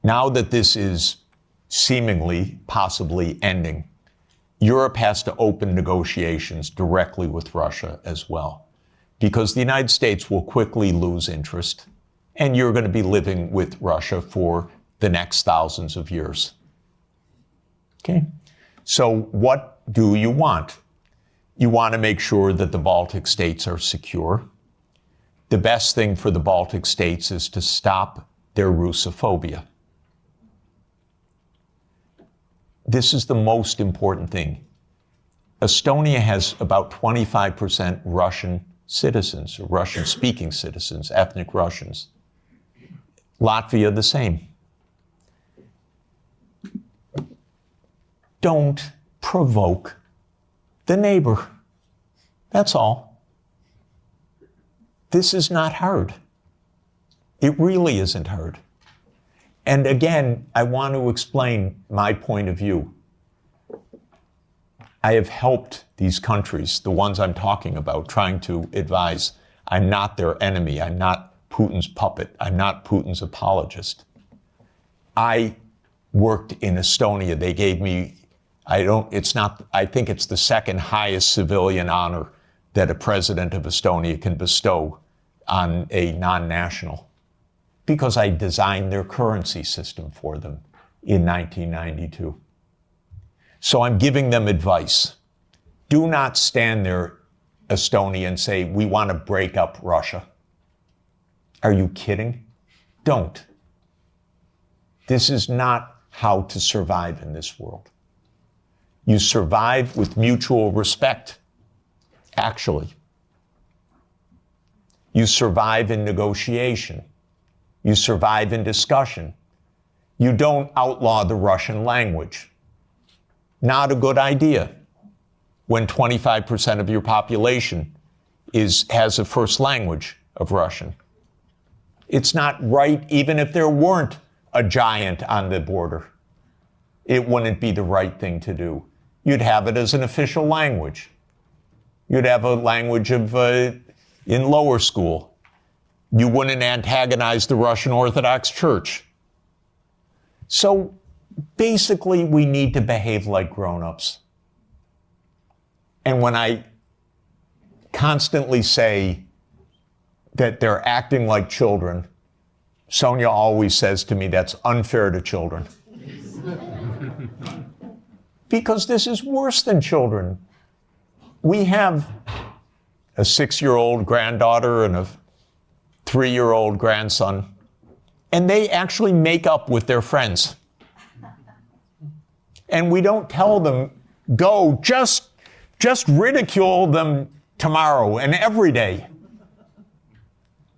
S1: Now that this is seemingly, possibly ending, Europe has to open negotiations directly with Russia as well, because the United States will quickly lose interest, and you're going to be living with Russia for the next thousands of years. Okay? So what do you want? You want to make sure that the Baltic states are secure. The best thing for the Baltic states is to stop their Russophobia. This is the most important thing. Estonia has about 25% Russian citizens, or Russian-speaking citizens, ethnic Russians. Latvia, the same. Don't provoke the neighbor. That's all. This is not hard. It really isn't hard. And again, I want to explain my point of view. I have helped these countries, the ones I'm talking about, trying to advise. I'm not their enemy. I'm not Putin's puppet. I'm not Putin's apologist. I worked in Estonia. They gave me, I think it's the second highest civilian honor that a president of Estonia can bestow on a non-national, because I designed their currency system for them in 1992. So I'm giving them advice. Do not stand there, Estonia, and say, we want to break up Russia. Are you kidding? Don't. This is not how to survive in this world. You survive with mutual respect, actually. You survive in negotiation. You survive in discussion. You don't outlaw the Russian language. Not a good idea when 25% of your population has a first language of Russian. It's not right even if there weren't a giant on the border. It wouldn't be the right thing to do. You'd have it as an official language. You'd have a language of in lower school. You wouldn't antagonize the Russian Orthodox Church. So basically, we need to behave like grown-ups. And when I constantly say that they're acting like children, Sonia always says to me, that's unfair to children. Because this is worse than children. We have a 6-year-old granddaughter and a 3-year-old grandson. And they actually make up with their friends. And we don't tell them, go, just ridicule them tomorrow and every day.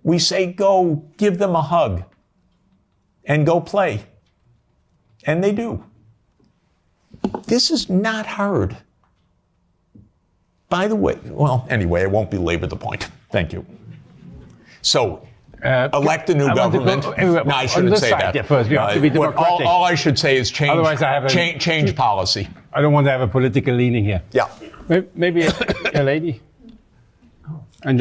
S1: We say, go, give them a hug and go play. And they do. This is not hard. By the way, well, anyway, I won't belabor the point. Thank you. So, elect a new government. No, I shouldn't say that.
S2: First. You have to be democratic.
S1: All I should say is change,
S2: Otherwise I have
S1: change policy.
S2: I don't want to have a political leaning here.
S1: Yeah.
S2: Maybe a lady. And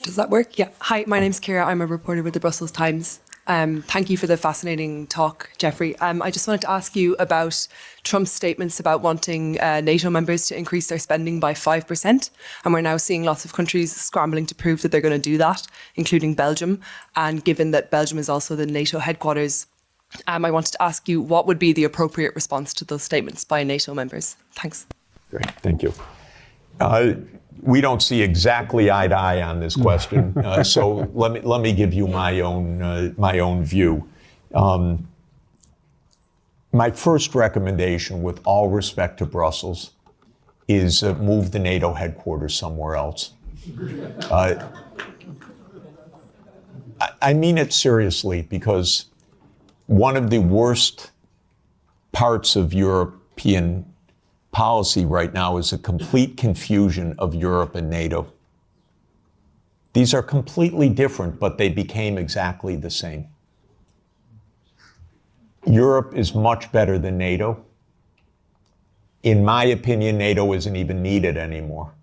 S6: Does that work? Yeah. Hi, my name's Ciara. I'm a reporter with the Brussels Times. Thank you for the fascinating talk, Jeffrey. I just wanted to ask you about Trump's statements about wanting NATO members to increase their spending by 5%. And we're now seeing lots of countries scrambling to prove that they're going to do that, including Belgium. And given that Belgium is also the NATO headquarters, I wanted to ask you what would be the appropriate response to those statements by NATO members? Thanks.
S1: Great, thank you. We don't see exactly eye to eye on this question, so let me give you my own view. My first recommendation, with all respect to Brussels, is move the NATO headquarters somewhere else. I mean it seriously, because one of the worst parts of European policy right now is a complete confusion of Europe and NATO. These are completely different, but they became exactly the same. Europe is much better than NATO. In my opinion, NATO isn't even needed anymore.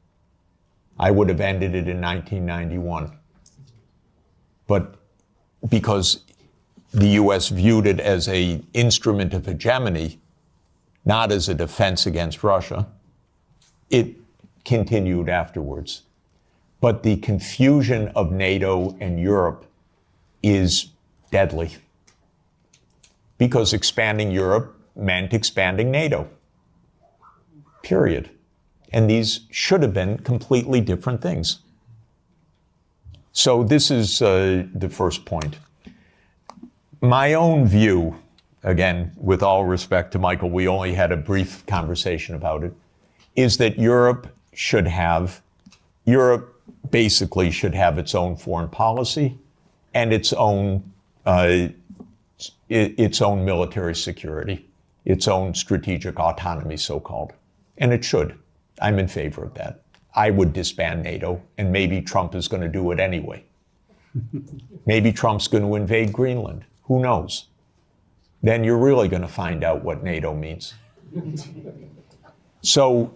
S1: I would have ended it in 1991. But because the US viewed it as an instrument of hegemony, not as a defense against Russia, it continued afterwards. But the confusion of NATO and Europe is deadly, because expanding Europe meant expanding NATO, period. And these should have been completely different things. So this is the first point. My own view, again, with all respect to Michael, we only had a brief conversation about it, is that Europe basically should have its own foreign policy and its own military security, its own strategic autonomy, so-called. And it should. I'm in favor of that. I would disband NATO, and maybe Trump is going to do it anyway. Maybe Trump's going to invade Greenland. Who knows? Then you're really going to find out what NATO means. So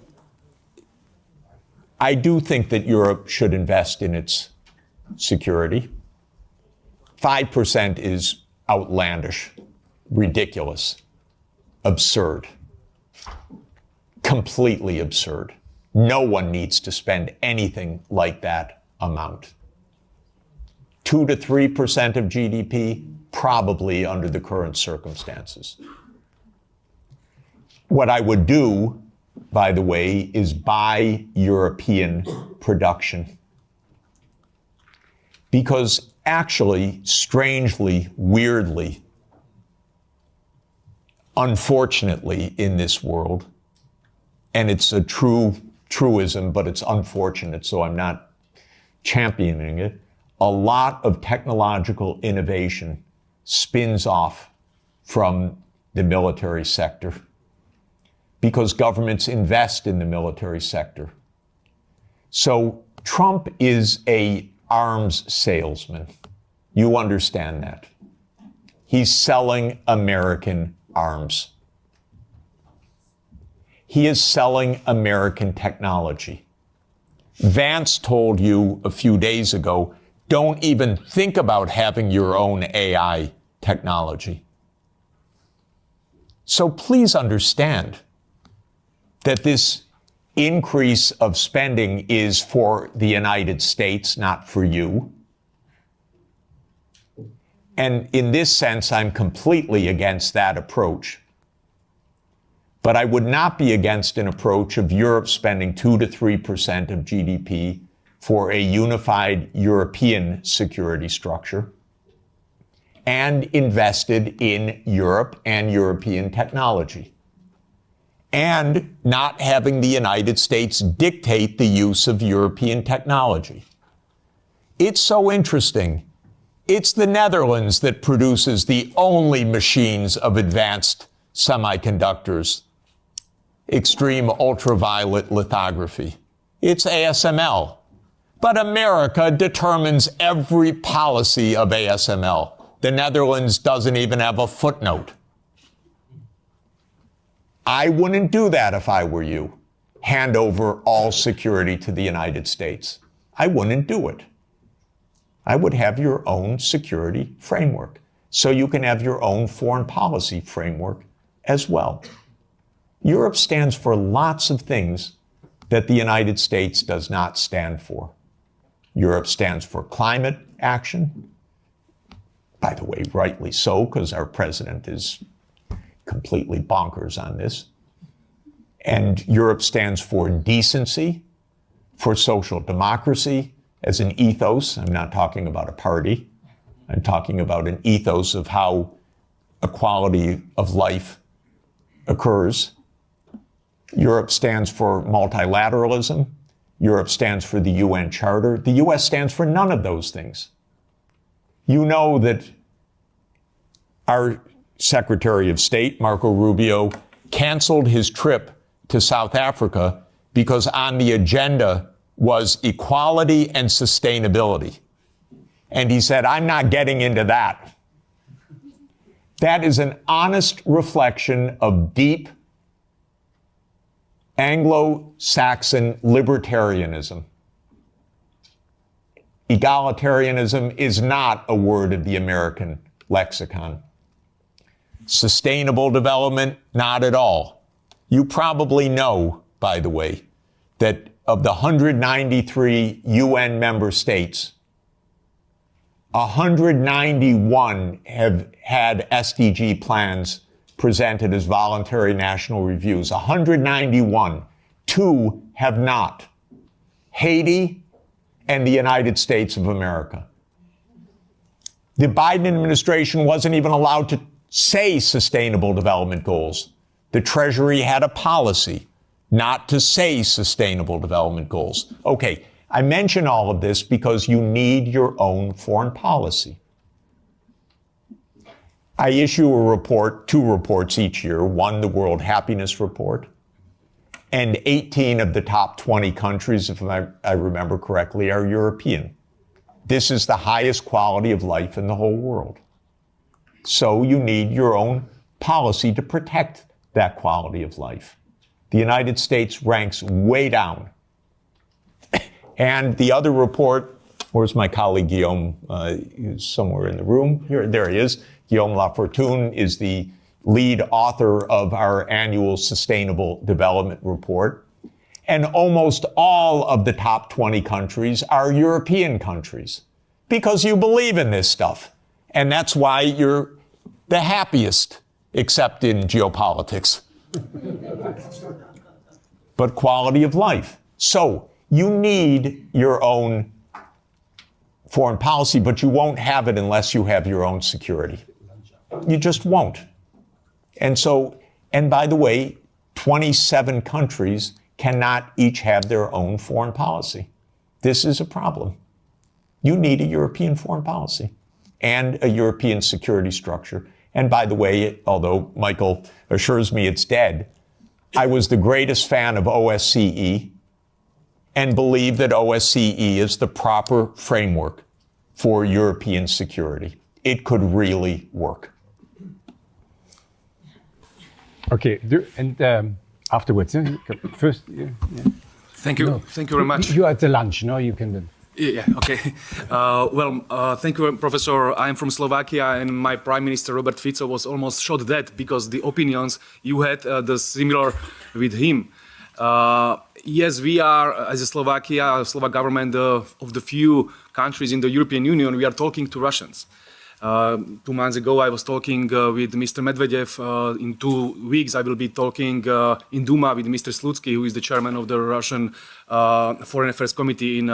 S1: I do think that Europe should invest in its security. 5% is outlandish, ridiculous, absurd, completely absurd. No one needs to spend anything like that amount. 2 to 3% of GDP, probably under the current circumstances. What I would do, by the way, is buy European production. Because actually, strangely, weirdly, unfortunately in this world, and it's a truism, but it's unfortunate, so I'm not championing it, a lot of technological innovation spins off from the military sector because governments invest in the military sector. So Trump is an arms salesman. You understand that. He's selling American arms. He is selling American technology. Vance told you a few days ago, don't even think about having your own AI technology. So please understand that this increase of spending is for the United States, not for you. And in this sense, I'm completely against that approach. But I would not be against an approach of Europe spending 2 to 3% of GDP for a unified European security structure, and invested in Europe and European technology, and not having the United States dictate the use of European technology. It's so interesting. It's the Netherlands that produces the only machines of advanced semiconductors, extreme ultraviolet lithography. It's ASML. But America determines every policy of ASML. The Netherlands doesn't even have a footnote. I wouldn't do that if I were you. Hand over all security to the United States. I wouldn't do it. I would have your own security framework, so you can have your own foreign policy framework as well. Europe stands for lots of things that the United States does not stand for. Europe stands for climate action. By the way, rightly so, because our president is completely bonkers on this. And Europe stands for decency, for social democracy, as an ethos. I'm not talking about a party. I'm talking about an ethos of how equality of life occurs. Europe stands for multilateralism. Europe stands for the UN Charter. The US stands for none of those things. You know that our Secretary of State, Marco Rubio, canceled his trip to South Africa because on the agenda was equality and sustainability. And he said, I'm not getting into that. That is an honest reflection of deep Anglo-Saxon libertarianism. Egalitarianism is not a word of the American lexicon. Sustainable development, not at all. You probably know, by the way, that of the 193 UN member states, 191 have had SDG plans presented as voluntary national reviews. 191. 2 have not. Haiti and the United States of America. The Biden administration wasn't even allowed to say sustainable development goals. The Treasury had a policy not to say sustainable development goals. Okay, I mention all of this because you need your own foreign policy. I issue a report, 2 reports each year, one the World Happiness Report, and 18 of the top 20 countries, if I remember correctly, are European. This is the highest quality of life in the whole world. So you need your own policy to protect that quality of life. The United States ranks way down. And the other report, where's my colleague Guillaume? He's somewhere in the room. Here, there he is. Guillaume Lafortune is the lead author of our annual Sustainable Development Report. And almost all of the top 20 countries are European countries because you believe in this stuff. And that's why you're the happiest, except in geopolitics. But quality of life. So you need your own foreign policy, but you won't have it unless you have your own security. You just won't. And so, and by the way, 27 countries cannot each have their own foreign policy. This is a problem. You need a European foreign policy and a European security structure. And by the way, although Michael assures me it's dead, I was the greatest fan of OSCE and believe that OSCE is the proper framework for European security. It could really work.
S2: Okay, and afterwards, first.
S7: Thank you.
S2: No.
S7: Thank you very much.
S2: You are at the lunch, no? You can.
S7: Yeah, okay. Thank you, Professor. I'm from Slovakia, and my Prime Minister, Robert Fico, was almost shot dead because the opinions you had the similar with him. Yes, we are, as a Slovak government, of the few countries in the European Union, we are talking to Russians. 2 months ago, I was talking with Mr. Medvedev. In 2 weeks, I will be talking in Duma with Mr. Slutsky, who is the chairman of the Russian Foreign Affairs Committee in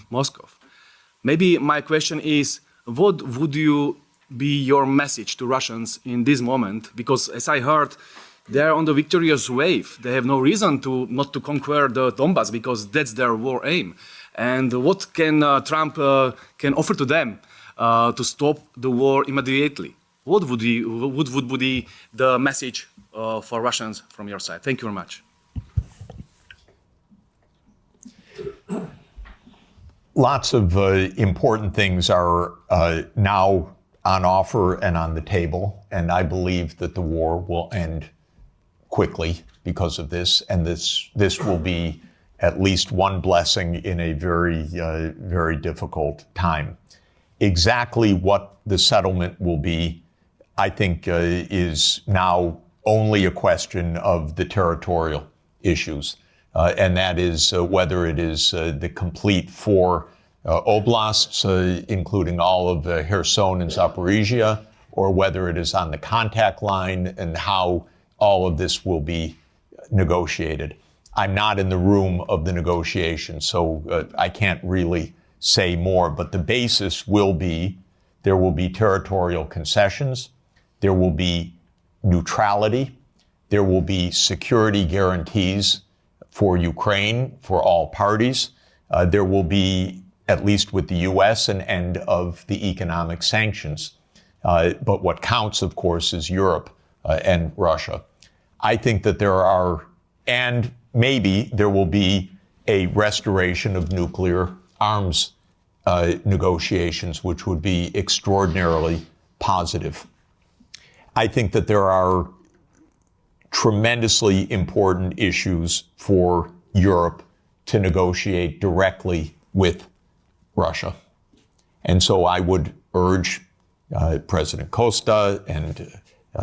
S7: Moscow. Maybe my question is, what would you be your message to Russians in this moment? Because as I heard, they're on the victorious wave. They have no reason not to conquer the Donbass because that's their war aim. And what can Trump can offer to them to stop the war immediately? What would be the message for Russians from your side? Thank you very much.
S1: Lots of important things are now on offer and on the table, and I believe that the war will end quickly because of this, and this will be at least one blessing in a very difficult time. Exactly what the settlement will be, I think, is now only a question of the territorial issues. And that is whether it is the complete 4 oblasts, including all of Kherson and Zaporizhia, or whether it is on the contact line, and how all of this will be negotiated. I'm not in the room of the negotiation, so I can't really say more, but the basis will be there will be territorial concessions, there will be neutrality, there will be security guarantees for Ukraine, for all parties. There will be, at least with the U.S., an end of the economic sanctions. But what counts, of course, is Europe and Russia. I think that there are, and maybe there will be a restoration of nuclear arms negotiations, which would be extraordinarily positive. I think that there are tremendously important issues for Europe to negotiate directly with Russia. And so I would urge President Costa and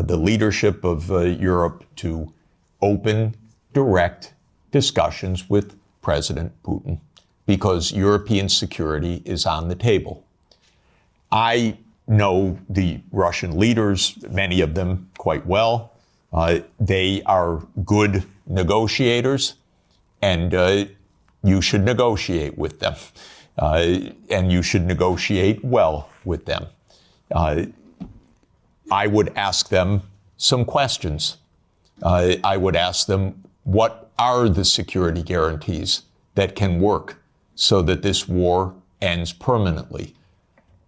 S1: the leadership of Europe to open direct discussions with President Putin, because European security is on the table. I know the Russian leaders, many of them quite well. They are good negotiators, and you should negotiate with them. And you should negotiate well with them. I would ask them some questions. I would ask them, what are the security guarantees that can work so that this war ends permanently?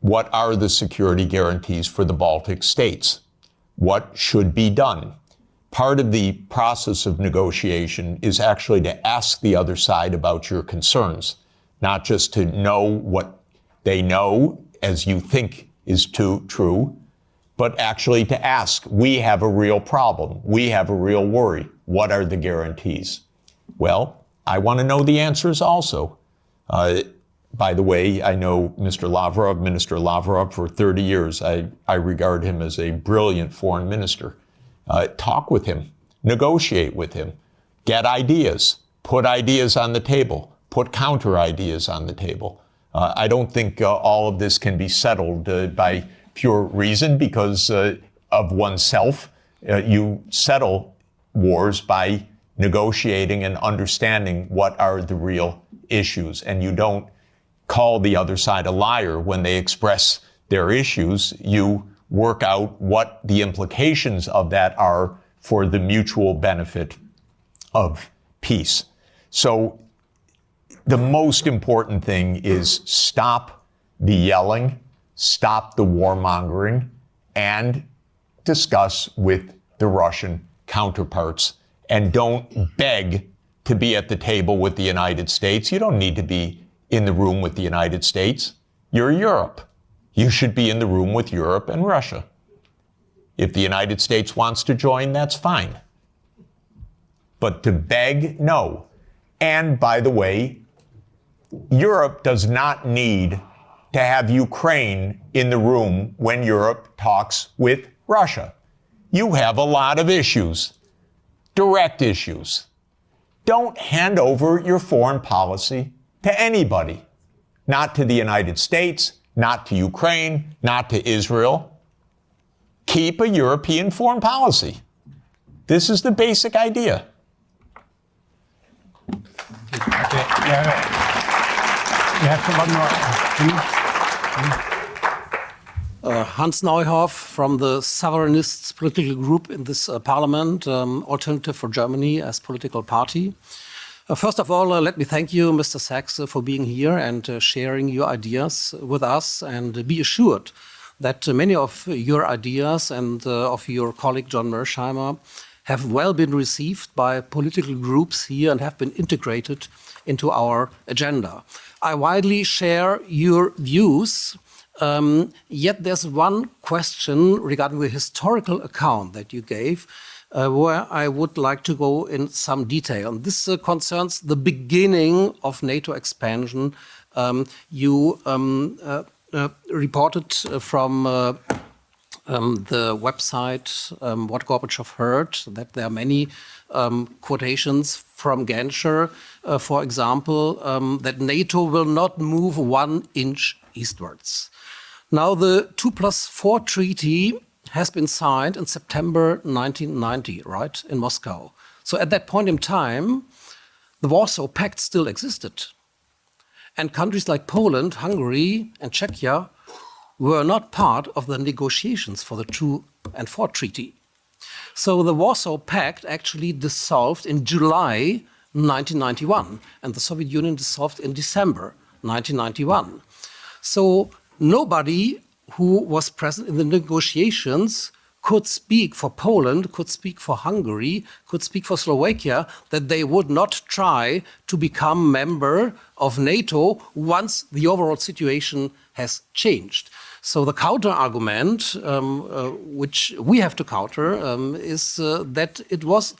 S1: What are the security guarantees for the Baltic states? What should be done? Part of the process of negotiation is actually to ask the other side about your concerns, not just to know what they know as you think is true, but actually to ask, we have a real problem. We have a real worry. What are the guarantees? Well, I want to know the answers also. By the way, I know Minister Lavrov, for 30 years. I regard him as a brilliant foreign minister. Talk with him, negotiate with him, get ideas, put ideas on the table, put counter ideas on the table. I don't think all of this can be settled by pure reason because of oneself. You settle wars by negotiating and understanding what are the real issues, and you don't call the other side a liar when they express their issues. You work out what the implications of that are for the mutual benefit of peace. So the most important thing is stop the yelling, stop the warmongering, and discuss with the Russian counterparts. And don't beg to be at the table with the United States. You don't need to be in the room with the United States. You're Europe. You should be in the room with Europe and Russia. If the United States wants to join, that's fine. But to beg, no. And by the way, Europe does not need to have Ukraine in the room when Europe talks with Russia. You have a lot of issues, direct issues. Don't hand over your foreign policy to anybody, not to the United States, not to Ukraine, not to Israel. Keep a European foreign policy. This is the basic idea.
S2: Okay. You have one more.
S8: Hans Neuhoff from the Sovereignists political group in this parliament, Alternative for Germany as political party. First of all, let me thank you, Mr. Sachs, for being here and sharing your ideas with us, and be assured that many of your ideas and of your colleague John Mersheimer have well been received by political groups here and have been integrated into our agenda. I widely share your views, yet there's one question regarding the historical account that you gave where I would like to go in some detail. And this concerns the beginning of NATO expansion. You reported from the website What Gorbachev Heard that there are many quotations from Genscher, for example, that NATO will not move 1 inch eastwards. Now, the 2+4 treaty has been signed in September 1990, right, in Moscow. So at that point in time, the Warsaw Pact still existed. And countries like Poland, Hungary, and Czechia were not part of the negotiations for the 2 and 4 treaty. So the Warsaw Pact actually dissolved in July 1991, and the Soviet Union dissolved in December 1991. So nobody who was present in the negotiations could speak for Poland, could speak for Hungary, could speak for Slovakia, that they would not try to become member of NATO once the overall situation has changed. So the counter-argument, which we have to counter, is that it was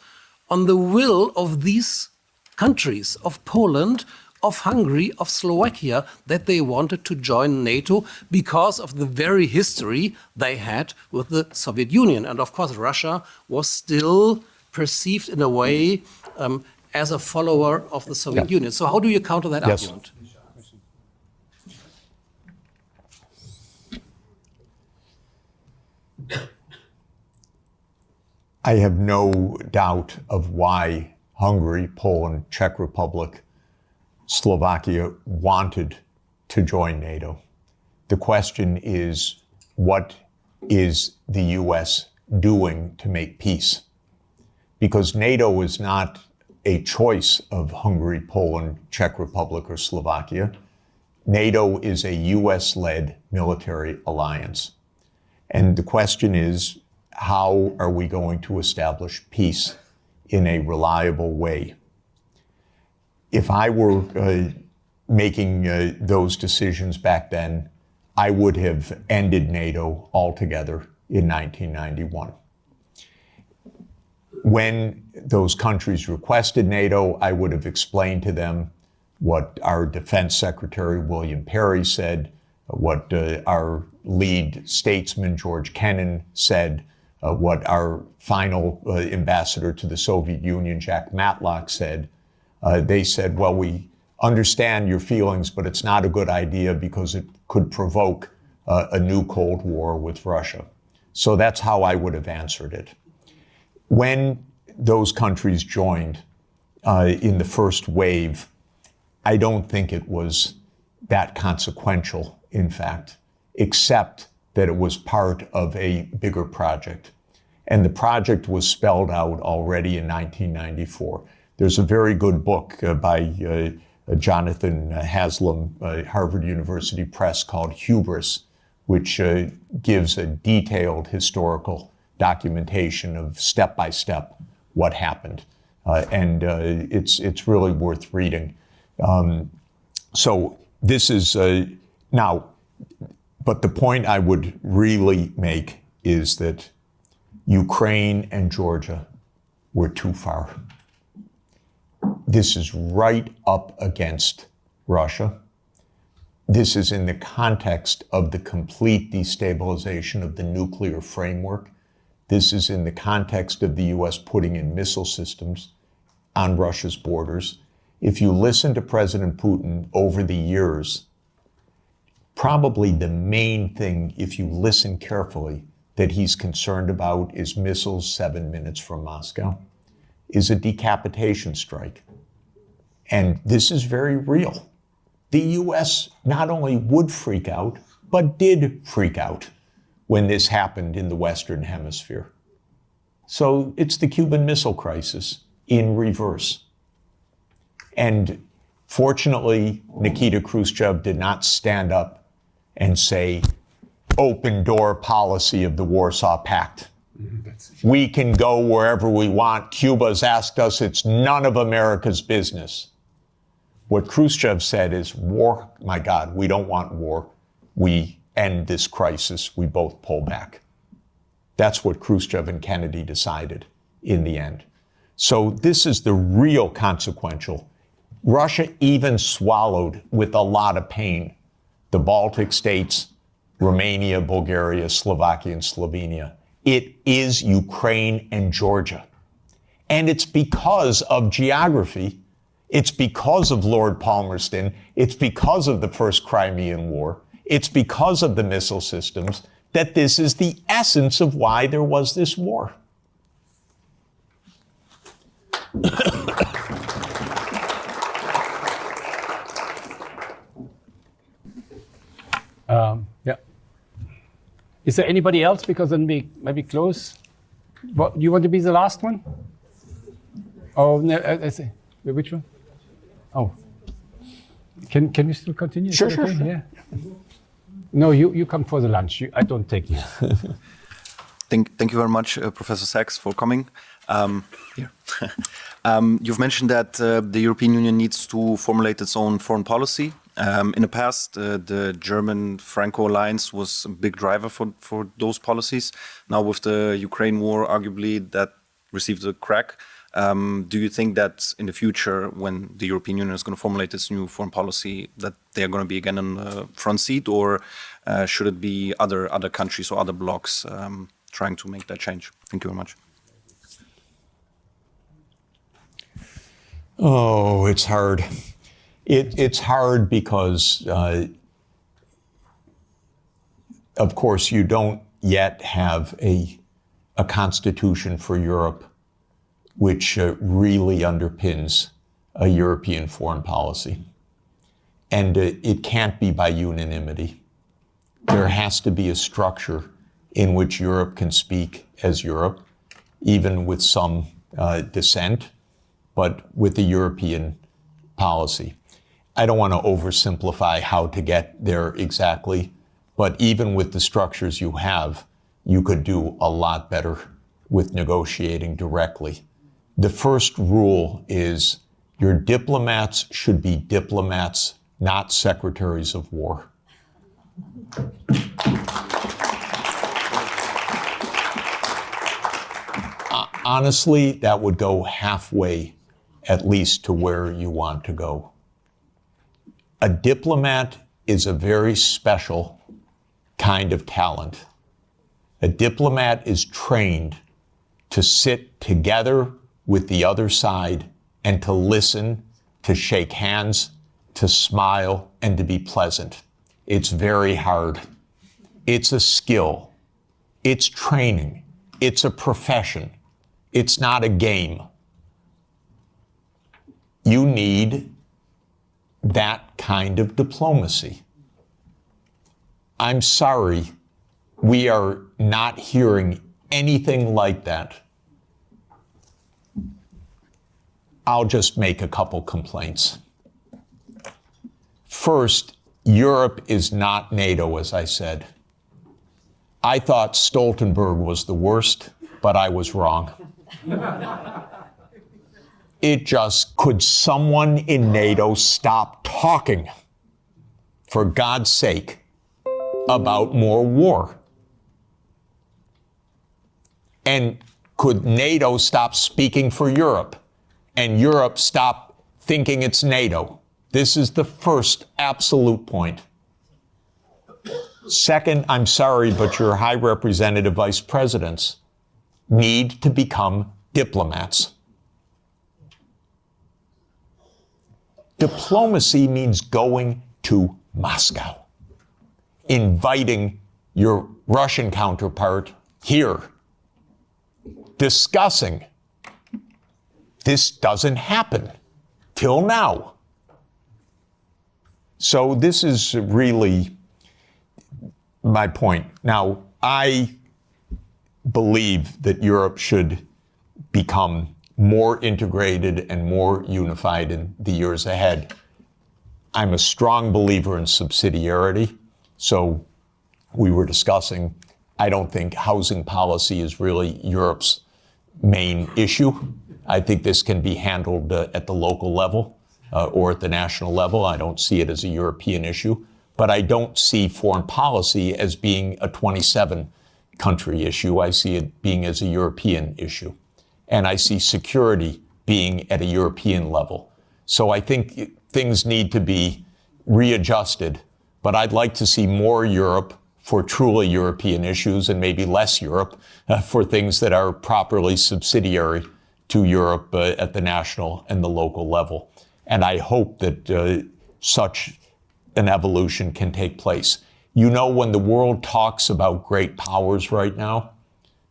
S8: on the will of these countries, of Poland, of Hungary, of Slovakia, that they wanted to join NATO because of the very history they had with the Soviet Union. And of course, Russia was still perceived in a way as a follower of the Soviet Union. So how do you counter that argument?
S1: I have no doubt of why Hungary, Poland, Czech Republic, Slovakia wanted to join NATO. The question is, what is the U.S. doing to make peace? Because NATO is not a choice of Hungary, Poland, Czech Republic, or Slovakia. NATO is a U.S.-led military alliance. And the question is, how are we going to establish peace in a reliable way? If I were making those decisions back then, I would have ended NATO altogether in 1991. When those countries requested NATO, I would have explained to them what our Defense Secretary William Perry said, what our lead statesman George Kennan said, what our final ambassador to the Soviet Union, Jack Matlock, said. They said, well, we understand your feelings, but it's not a good idea because it could provoke a new Cold War with Russia. So that's how I would have answered it. When those countries joined in the first wave, I don't think it was that consequential, in fact, except that it was part of a bigger project. And the project was spelled out already in 1994. There's a very good book by Jonathan Haslam, Harvard University Press, called Hubris, which gives a detailed historical documentation of step-by-step what happened. And it's really worth reading. So this is now, but the point I would really make is that Ukraine and Georgia were too far. This is right up against Russia. This is in the context of the complete destabilization of the nuclear framework. This is in the context of the U.S. putting in missile systems on Russia's borders. If you listen to President Putin over the years, probably the main thing, if you listen carefully, that he's concerned about is missiles 7 minutes from Moscow, is a decapitation strike. And this is very real. The U.S. not only would freak out, but did freak out when this happened in the Western Hemisphere. So it's the Cuban Missile Crisis in reverse. And fortunately, Nikita Khrushchev did not stand up and say, open door policy of the Warsaw Pact. We can go wherever we want. Cuba's asked us, it's none of America's business. What Khrushchev said is, war, my God, we don't want war. We end this crisis. We both pull back. That's what Khrushchev and Kennedy decided in the end. So this is the real consequential. Russia even swallowed with a lot of pain the Baltic states, Romania, Bulgaria, Slovakia, and Slovenia. It is Ukraine and Georgia. And it's because of geography. It's because of Lord Palmerston. It's because of the First Crimean War. It's because of the missile systems that this is the essence of why there was this war.
S2: Yeah. Is there anybody else? Because then we maybe close. What, you want to be the last one? Oh, no, I see. Which one? Oh. Can we still continue?
S1: Sure,
S2: okay?
S1: sure.
S2: Yeah. No, you come for the lunch. I don't take you.
S9: Thank you very much, Professor Sachs, for coming. Here. You've mentioned that the European Union needs to formulate its own foreign policy. In the past, the German-Franco alliance was a big driver for those policies. Now with the Ukraine war, arguably that received a crack. Do you think that in the future, when the European Union is going to formulate its new foreign policy, that they are going to be again in the front seat, or should it be other countries or other blocs trying to make that change? Thank you very much.
S1: Oh, it's hard. It's hard because, of course, you don't yet have a constitution for Europe which really underpins a European foreign policy. And it can't be by unanimity. There has to be a structure in which Europe can speak as Europe, even with some dissent, but with a European policy. I don't want to oversimplify how to get there exactly, but even with the structures you have, you could do a lot better with negotiating directly. The first rule is your diplomats should be diplomats, not secretaries of war. Honestly, that would go halfway, at least, to where you want to go. A diplomat is a very special kind of talent. A diplomat is trained to sit together with the other side and to listen, to shake hands, to smile, and to be pleasant. It's very hard. It's a skill. It's training. It's a profession. It's not a game. You need that kind of diplomacy. I'm sorry, we are not hearing anything like that. I'll just make a couple complaints. First, Europe is not NATO, as I said. I thought Stoltenberg was the worst, but I was wrong. Could someone in NATO stop talking, for God's sake, about more war? And could NATO stop speaking for Europe, and Europe stop thinking it's NATO? This is the first absolute point. Second, I'm sorry, but your high representative vice presidents need to become diplomats. Diplomacy means going to Moscow, inviting your Russian counterpart here, discussing. This doesn't happen till now. So this is really my point. Now, I believe that Europe should become more integrated and more unified in the years ahead. I'm a strong believer in subsidiarity. So we were discussing, I don't think housing policy is really Europe's main issue. I think this can be handled at the local level or at the national level. I don't see it as a European issue, but I don't see foreign policy as being a 27 country issue. I see it being as a European issue. And I see security being at a European level. So I think things need to be readjusted, but I'd like to see more Europe for truly European issues and maybe less Europe for things that are properly subsidiary to Europe at the national and the local level. And I hope that such an evolution can take place. You know, when the world talks about great powers right now,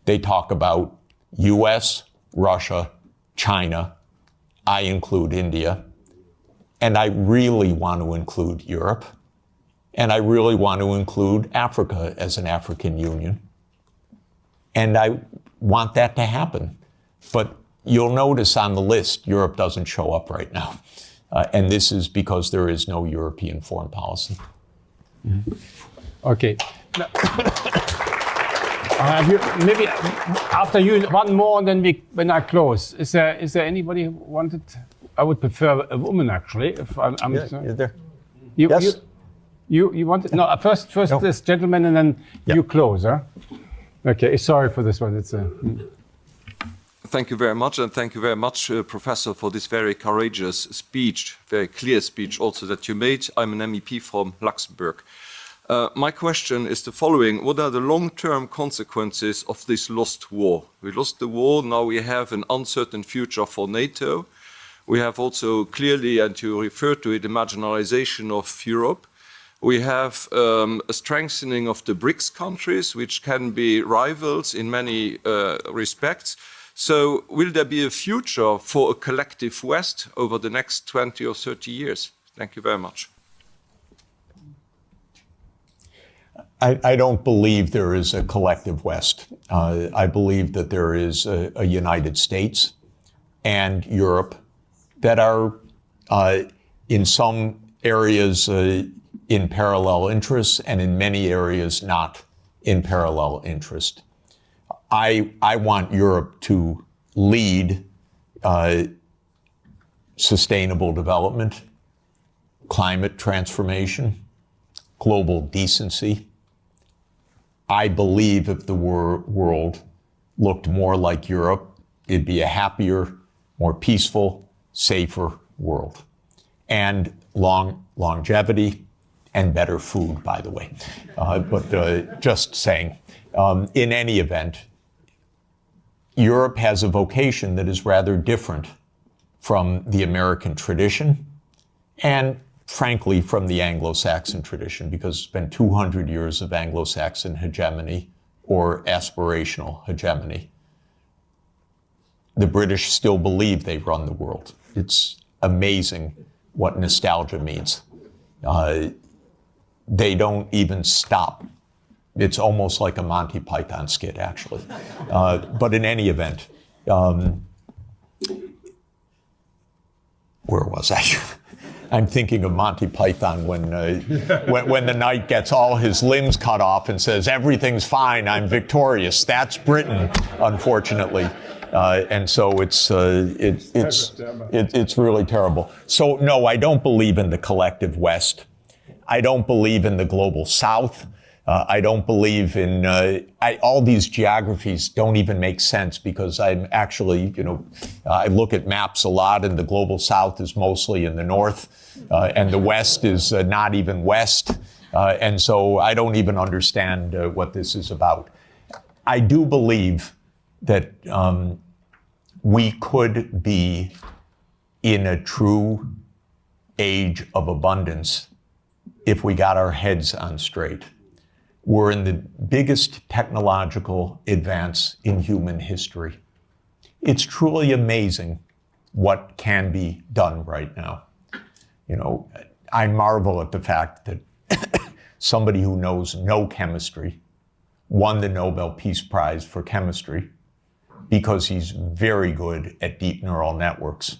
S1: they talk about US, Russia, China. I include India. And I really want to include Europe. And I really want to include Africa as an African Union. And I want that to happen. But you'll notice on the list, Europe doesn't show up right now. And this is because there is no European foreign policy.
S2: Mm-hmm. Okay. Maybe after you, one more, and then when I close. Is there anybody who wanted? I would prefer a woman, actually. If I'm
S1: you're there.
S2: Yes. You wanted? No, first no. This gentleman, and then you close, huh? Okay. Sorry for this one. It's
S10: Thank you very much, and thank you very much, Professor, for this very courageous speech, very clear speech also that you made. I'm an MEP from Luxembourg. My question is the following. What are the long-term consequences of this lost war? We lost the war, now we have an uncertain future for NATO. We have also clearly, and you refer to it, the marginalization of Europe. We have a strengthening of the BRICS countries, which can be rivals in many respects. So will there be a future for a collective West over the next 20 or 30 years? Thank you very much.
S1: I don't believe there is a collective West. I believe that there is a United States and Europe that are in some areas in parallel interests and in many areas not in parallel interest. I want Europe to lead sustainable development, climate transformation, global decency. I believe if the world looked more like Europe, it'd be a happier, more peaceful, safer world. And longevity and better food, by the way. But just saying, in any event, Europe has a vocation that is rather different from the American tradition and, frankly, from the Anglo-Saxon tradition, because it's been 200 years of Anglo-Saxon hegemony or aspirational hegemony. The British still believe they run the world. It's amazing what nostalgia means. They don't even stop. It's almost like a Monty Python skit, actually. But in any event, where was I? I'm thinking of Monty Python when the knight gets all his limbs cut off and says, "Everything's fine, I'm victorious." That's Britain, unfortunately. And so it's really terrible. So no, I don't believe in the collective West. I don't believe in the global South. I don't believe in, all these geographies don't even make sense because I'm actually, I look at maps a lot and the global South is mostly in the North and the West is not even West. And so I don't even understand what this is about. I do believe that we could be in a true age of abundance if we got our heads on straight. We're in the biggest technological advance in human history. It's truly amazing what can be done right now. I marvel at the fact that somebody who knows no chemistry won the Nobel Peace Prize for chemistry because he's very good at deep neural networks,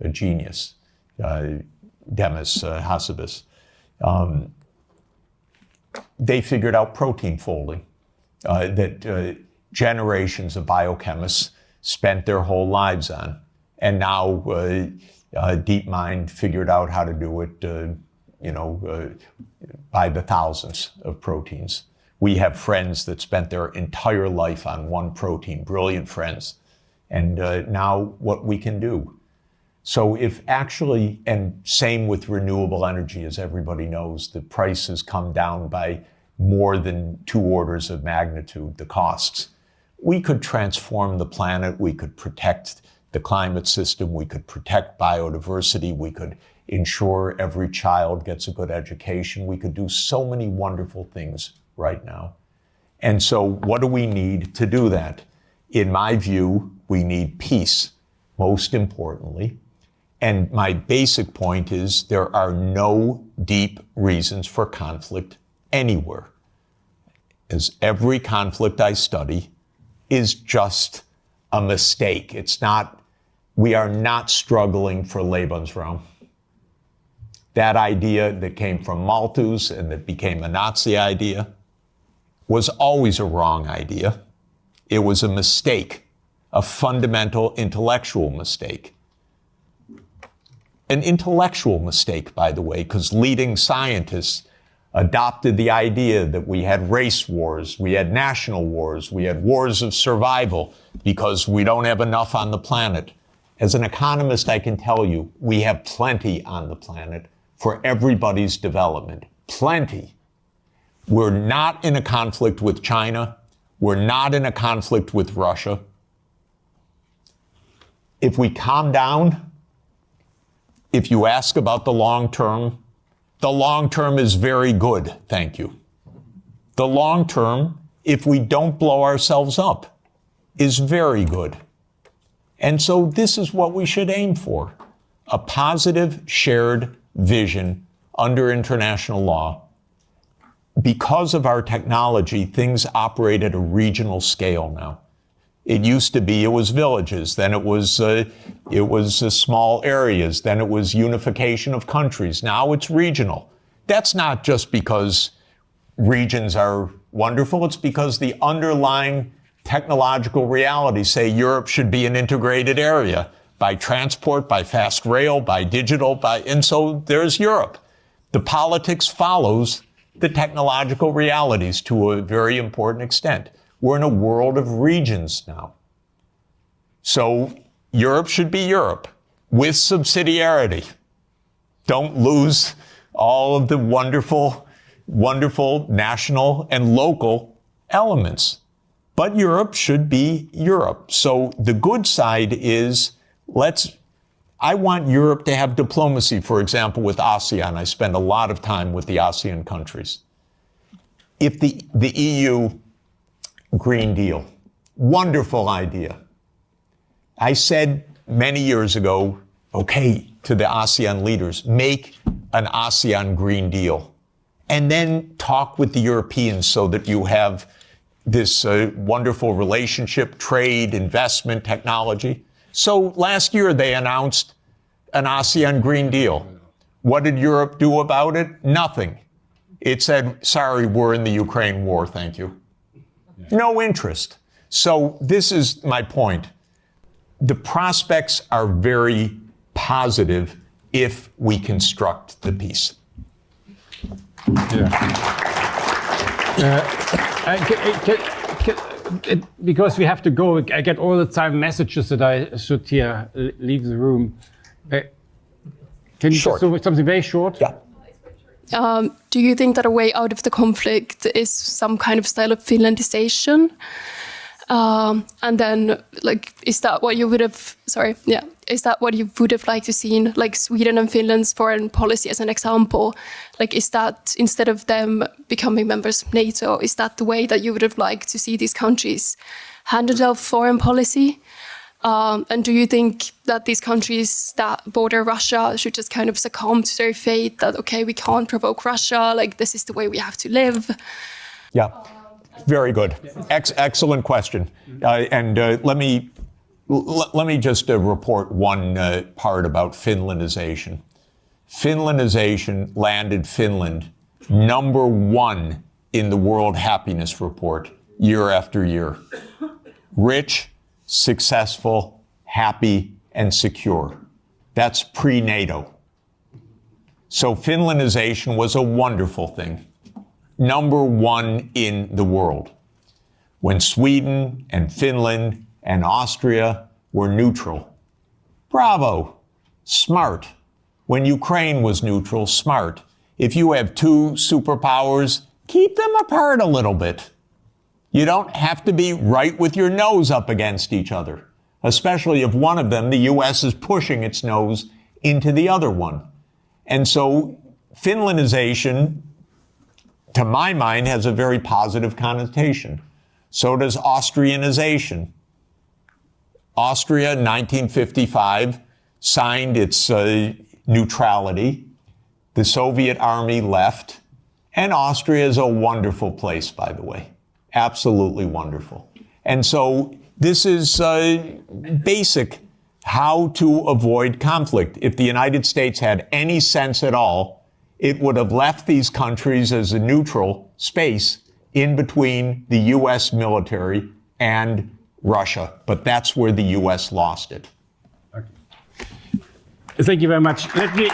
S1: a genius, Demis Hassabis. They figured out protein folding that generations of biochemists spent their whole lives on. And now DeepMind figured out how to do it, by the thousands of proteins. We have friends that spent their entire life on one protein, brilliant friends. And now what we can do. So if actually, and same with renewable energy, as everybody knows, the price has come down by more than 2 orders of magnitude, the costs. We could transform the planet, we could protect the climate system, we could protect biodiversity, we could ensure every child gets a good education, we could do so many wonderful things right now. And so what do we need to do that? In my view, we need peace, most importantly. And my basic point is there are no deep reasons for conflict anywhere. As every conflict I study is just a mistake. It's not, we are not struggling for Lebensraum. That idea that came from Malthus and that became a Nazi idea was always a wrong idea. It was a mistake, a fundamental intellectual mistake. An intellectual mistake, by the way, because leading scientists adopted the idea that we had race wars, we had national wars, we had wars of survival because we don't have enough on the planet. As an economist, I can tell you, we have plenty on the planet for everybody's development. Plenty. We're not in a conflict with China. We're not in a conflict with Russia. If we calm down, if you ask about the long term is very good, thank you. The long term, if we don't blow ourselves up, is very good. And so this is what we should aim for. A positive shared vision under international law. Because of our technology, things operate at a regional scale now. It used to be, it was villages, then it was small areas, then it was unification of countries. Now it's regional. That's not just because regions are wonderful, it's because the underlying technological realities say Europe should be an integrated area by transport, by fast rail, by digital, and so there's Europe. The politics follows the technological realities to a very important extent. We're in a world of regions now. So Europe should be Europe with subsidiarity. Don't lose all of the wonderful, wonderful national and local elements. But Europe should be Europe. So the good side is, I want Europe to have diplomacy, for example, with ASEAN. I spend a lot of time with the ASEAN countries. If the EU Green Deal, wonderful idea. I said many years ago, okay, to the ASEAN leaders, make an ASEAN Green Deal, and then talk with the Europeans so that you have this wonderful relationship, trade, investment, technology. So last year they announced an ASEAN Green Deal. What did Europe do about it? Nothing. It said, sorry, we're in the Ukraine war, thank you. No interest. So this is my point. The prospects are very positive if we construct the peace.
S2: Because we have to go, I get all the time messages that I should here leave the room. Can you just do something very short?
S1: Yeah.
S11: Do you think that a way out of the conflict is some kind of style of Finlandization? And then, is that what you would have, is that what you would have liked to see in, Sweden and Finland's foreign policy as an example? Is that, instead of them becoming members of NATO, is that the way that you would have liked to see these countries handle their foreign policy? And do you think that these countries that border Russia should just kind of succumb to their fate that, okay, we can't provoke Russia, this is the way we have to live?
S1: Yeah. Very good. Excellent question. Let me just report one part about Finlandization. Finlandization landed Finland #1 in the World Happiness Report year after year. Rich, successful, happy, and secure. That's pre-NATO. So Finlandization was a wonderful thing. #1 in the world. When Sweden and Finland and Austria were neutral. Bravo. Smart. When Ukraine was neutral, smart. If you have two superpowers, keep them apart a little bit. You don't have to be right with your nose up against each other, especially if one of them, the US, is pushing its nose into the other one. And so Finlandization, to my mind, has a very positive connotation. So does Austrianization. Austria, in 1955, signed its neutrality. The Soviet army left. And Austria is a wonderful place, by the way. Absolutely wonderful. And so this is basic how to avoid conflict. If the United States had any sense at all, it would have left these countries as a neutral space in between the US military and Russia. But that's where the US lost it.
S2: Okay. Thank you very much. Let me...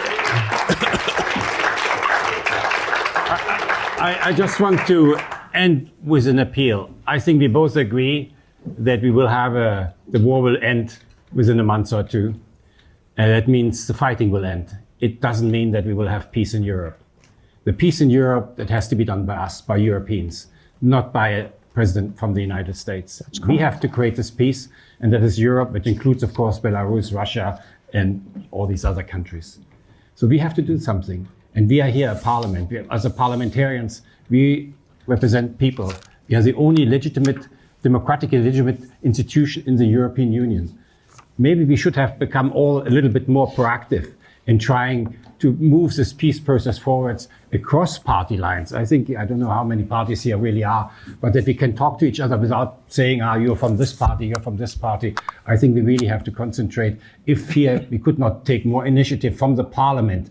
S2: I just want to end with an appeal. I think we both agree that we will have the war will end within a month or two. And that means the fighting will end. It doesn't mean that we will have peace in Europe. The peace in Europe, that has to be done by us, by Europeans, not by a president from the United States. We have to create this peace, and that is Europe, which includes, of course, Belarus, Russia, and all these other countries. So we have to do something. And we are here at Parliament. As a parliamentarians, we represent people. We are the only democratically legitimate institution in the European Union. Maybe we should have become all a little bit more proactive in trying to move this peace process forwards across party lines. I don't know how many parties here really are, but that we can talk to each other without saying, you're from this party, you're from this party. I think we really have to concentrate. If here we could not take more initiative from the Parliament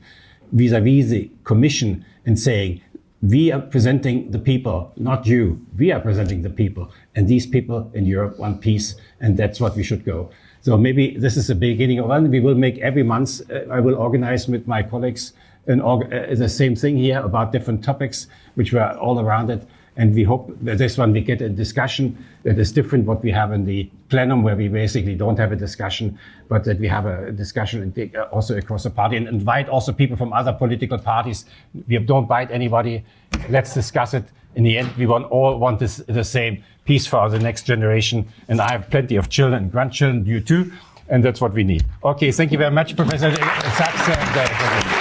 S2: vis-à-vis the Commission and saying, we are presenting the people, not you. We are presenting the people. And these people in Europe want peace, and that's what we should go. So maybe this is the beginning of one. We will make every month, I will organize with my colleagues the same thing here about different topics, which were all around it. And we hope that this one we get a discussion that is different what we have in the plenum, where we basically don't have a discussion, but that we have a discussion and also across the party, and invite also people from other political parties. We don't bite anybody. Let's discuss it. In the end, we all want the same peace for the next generation. And I have plenty of children and grandchildren, you too. And that's what we need. Okay, thank you very much, Professor Sachs.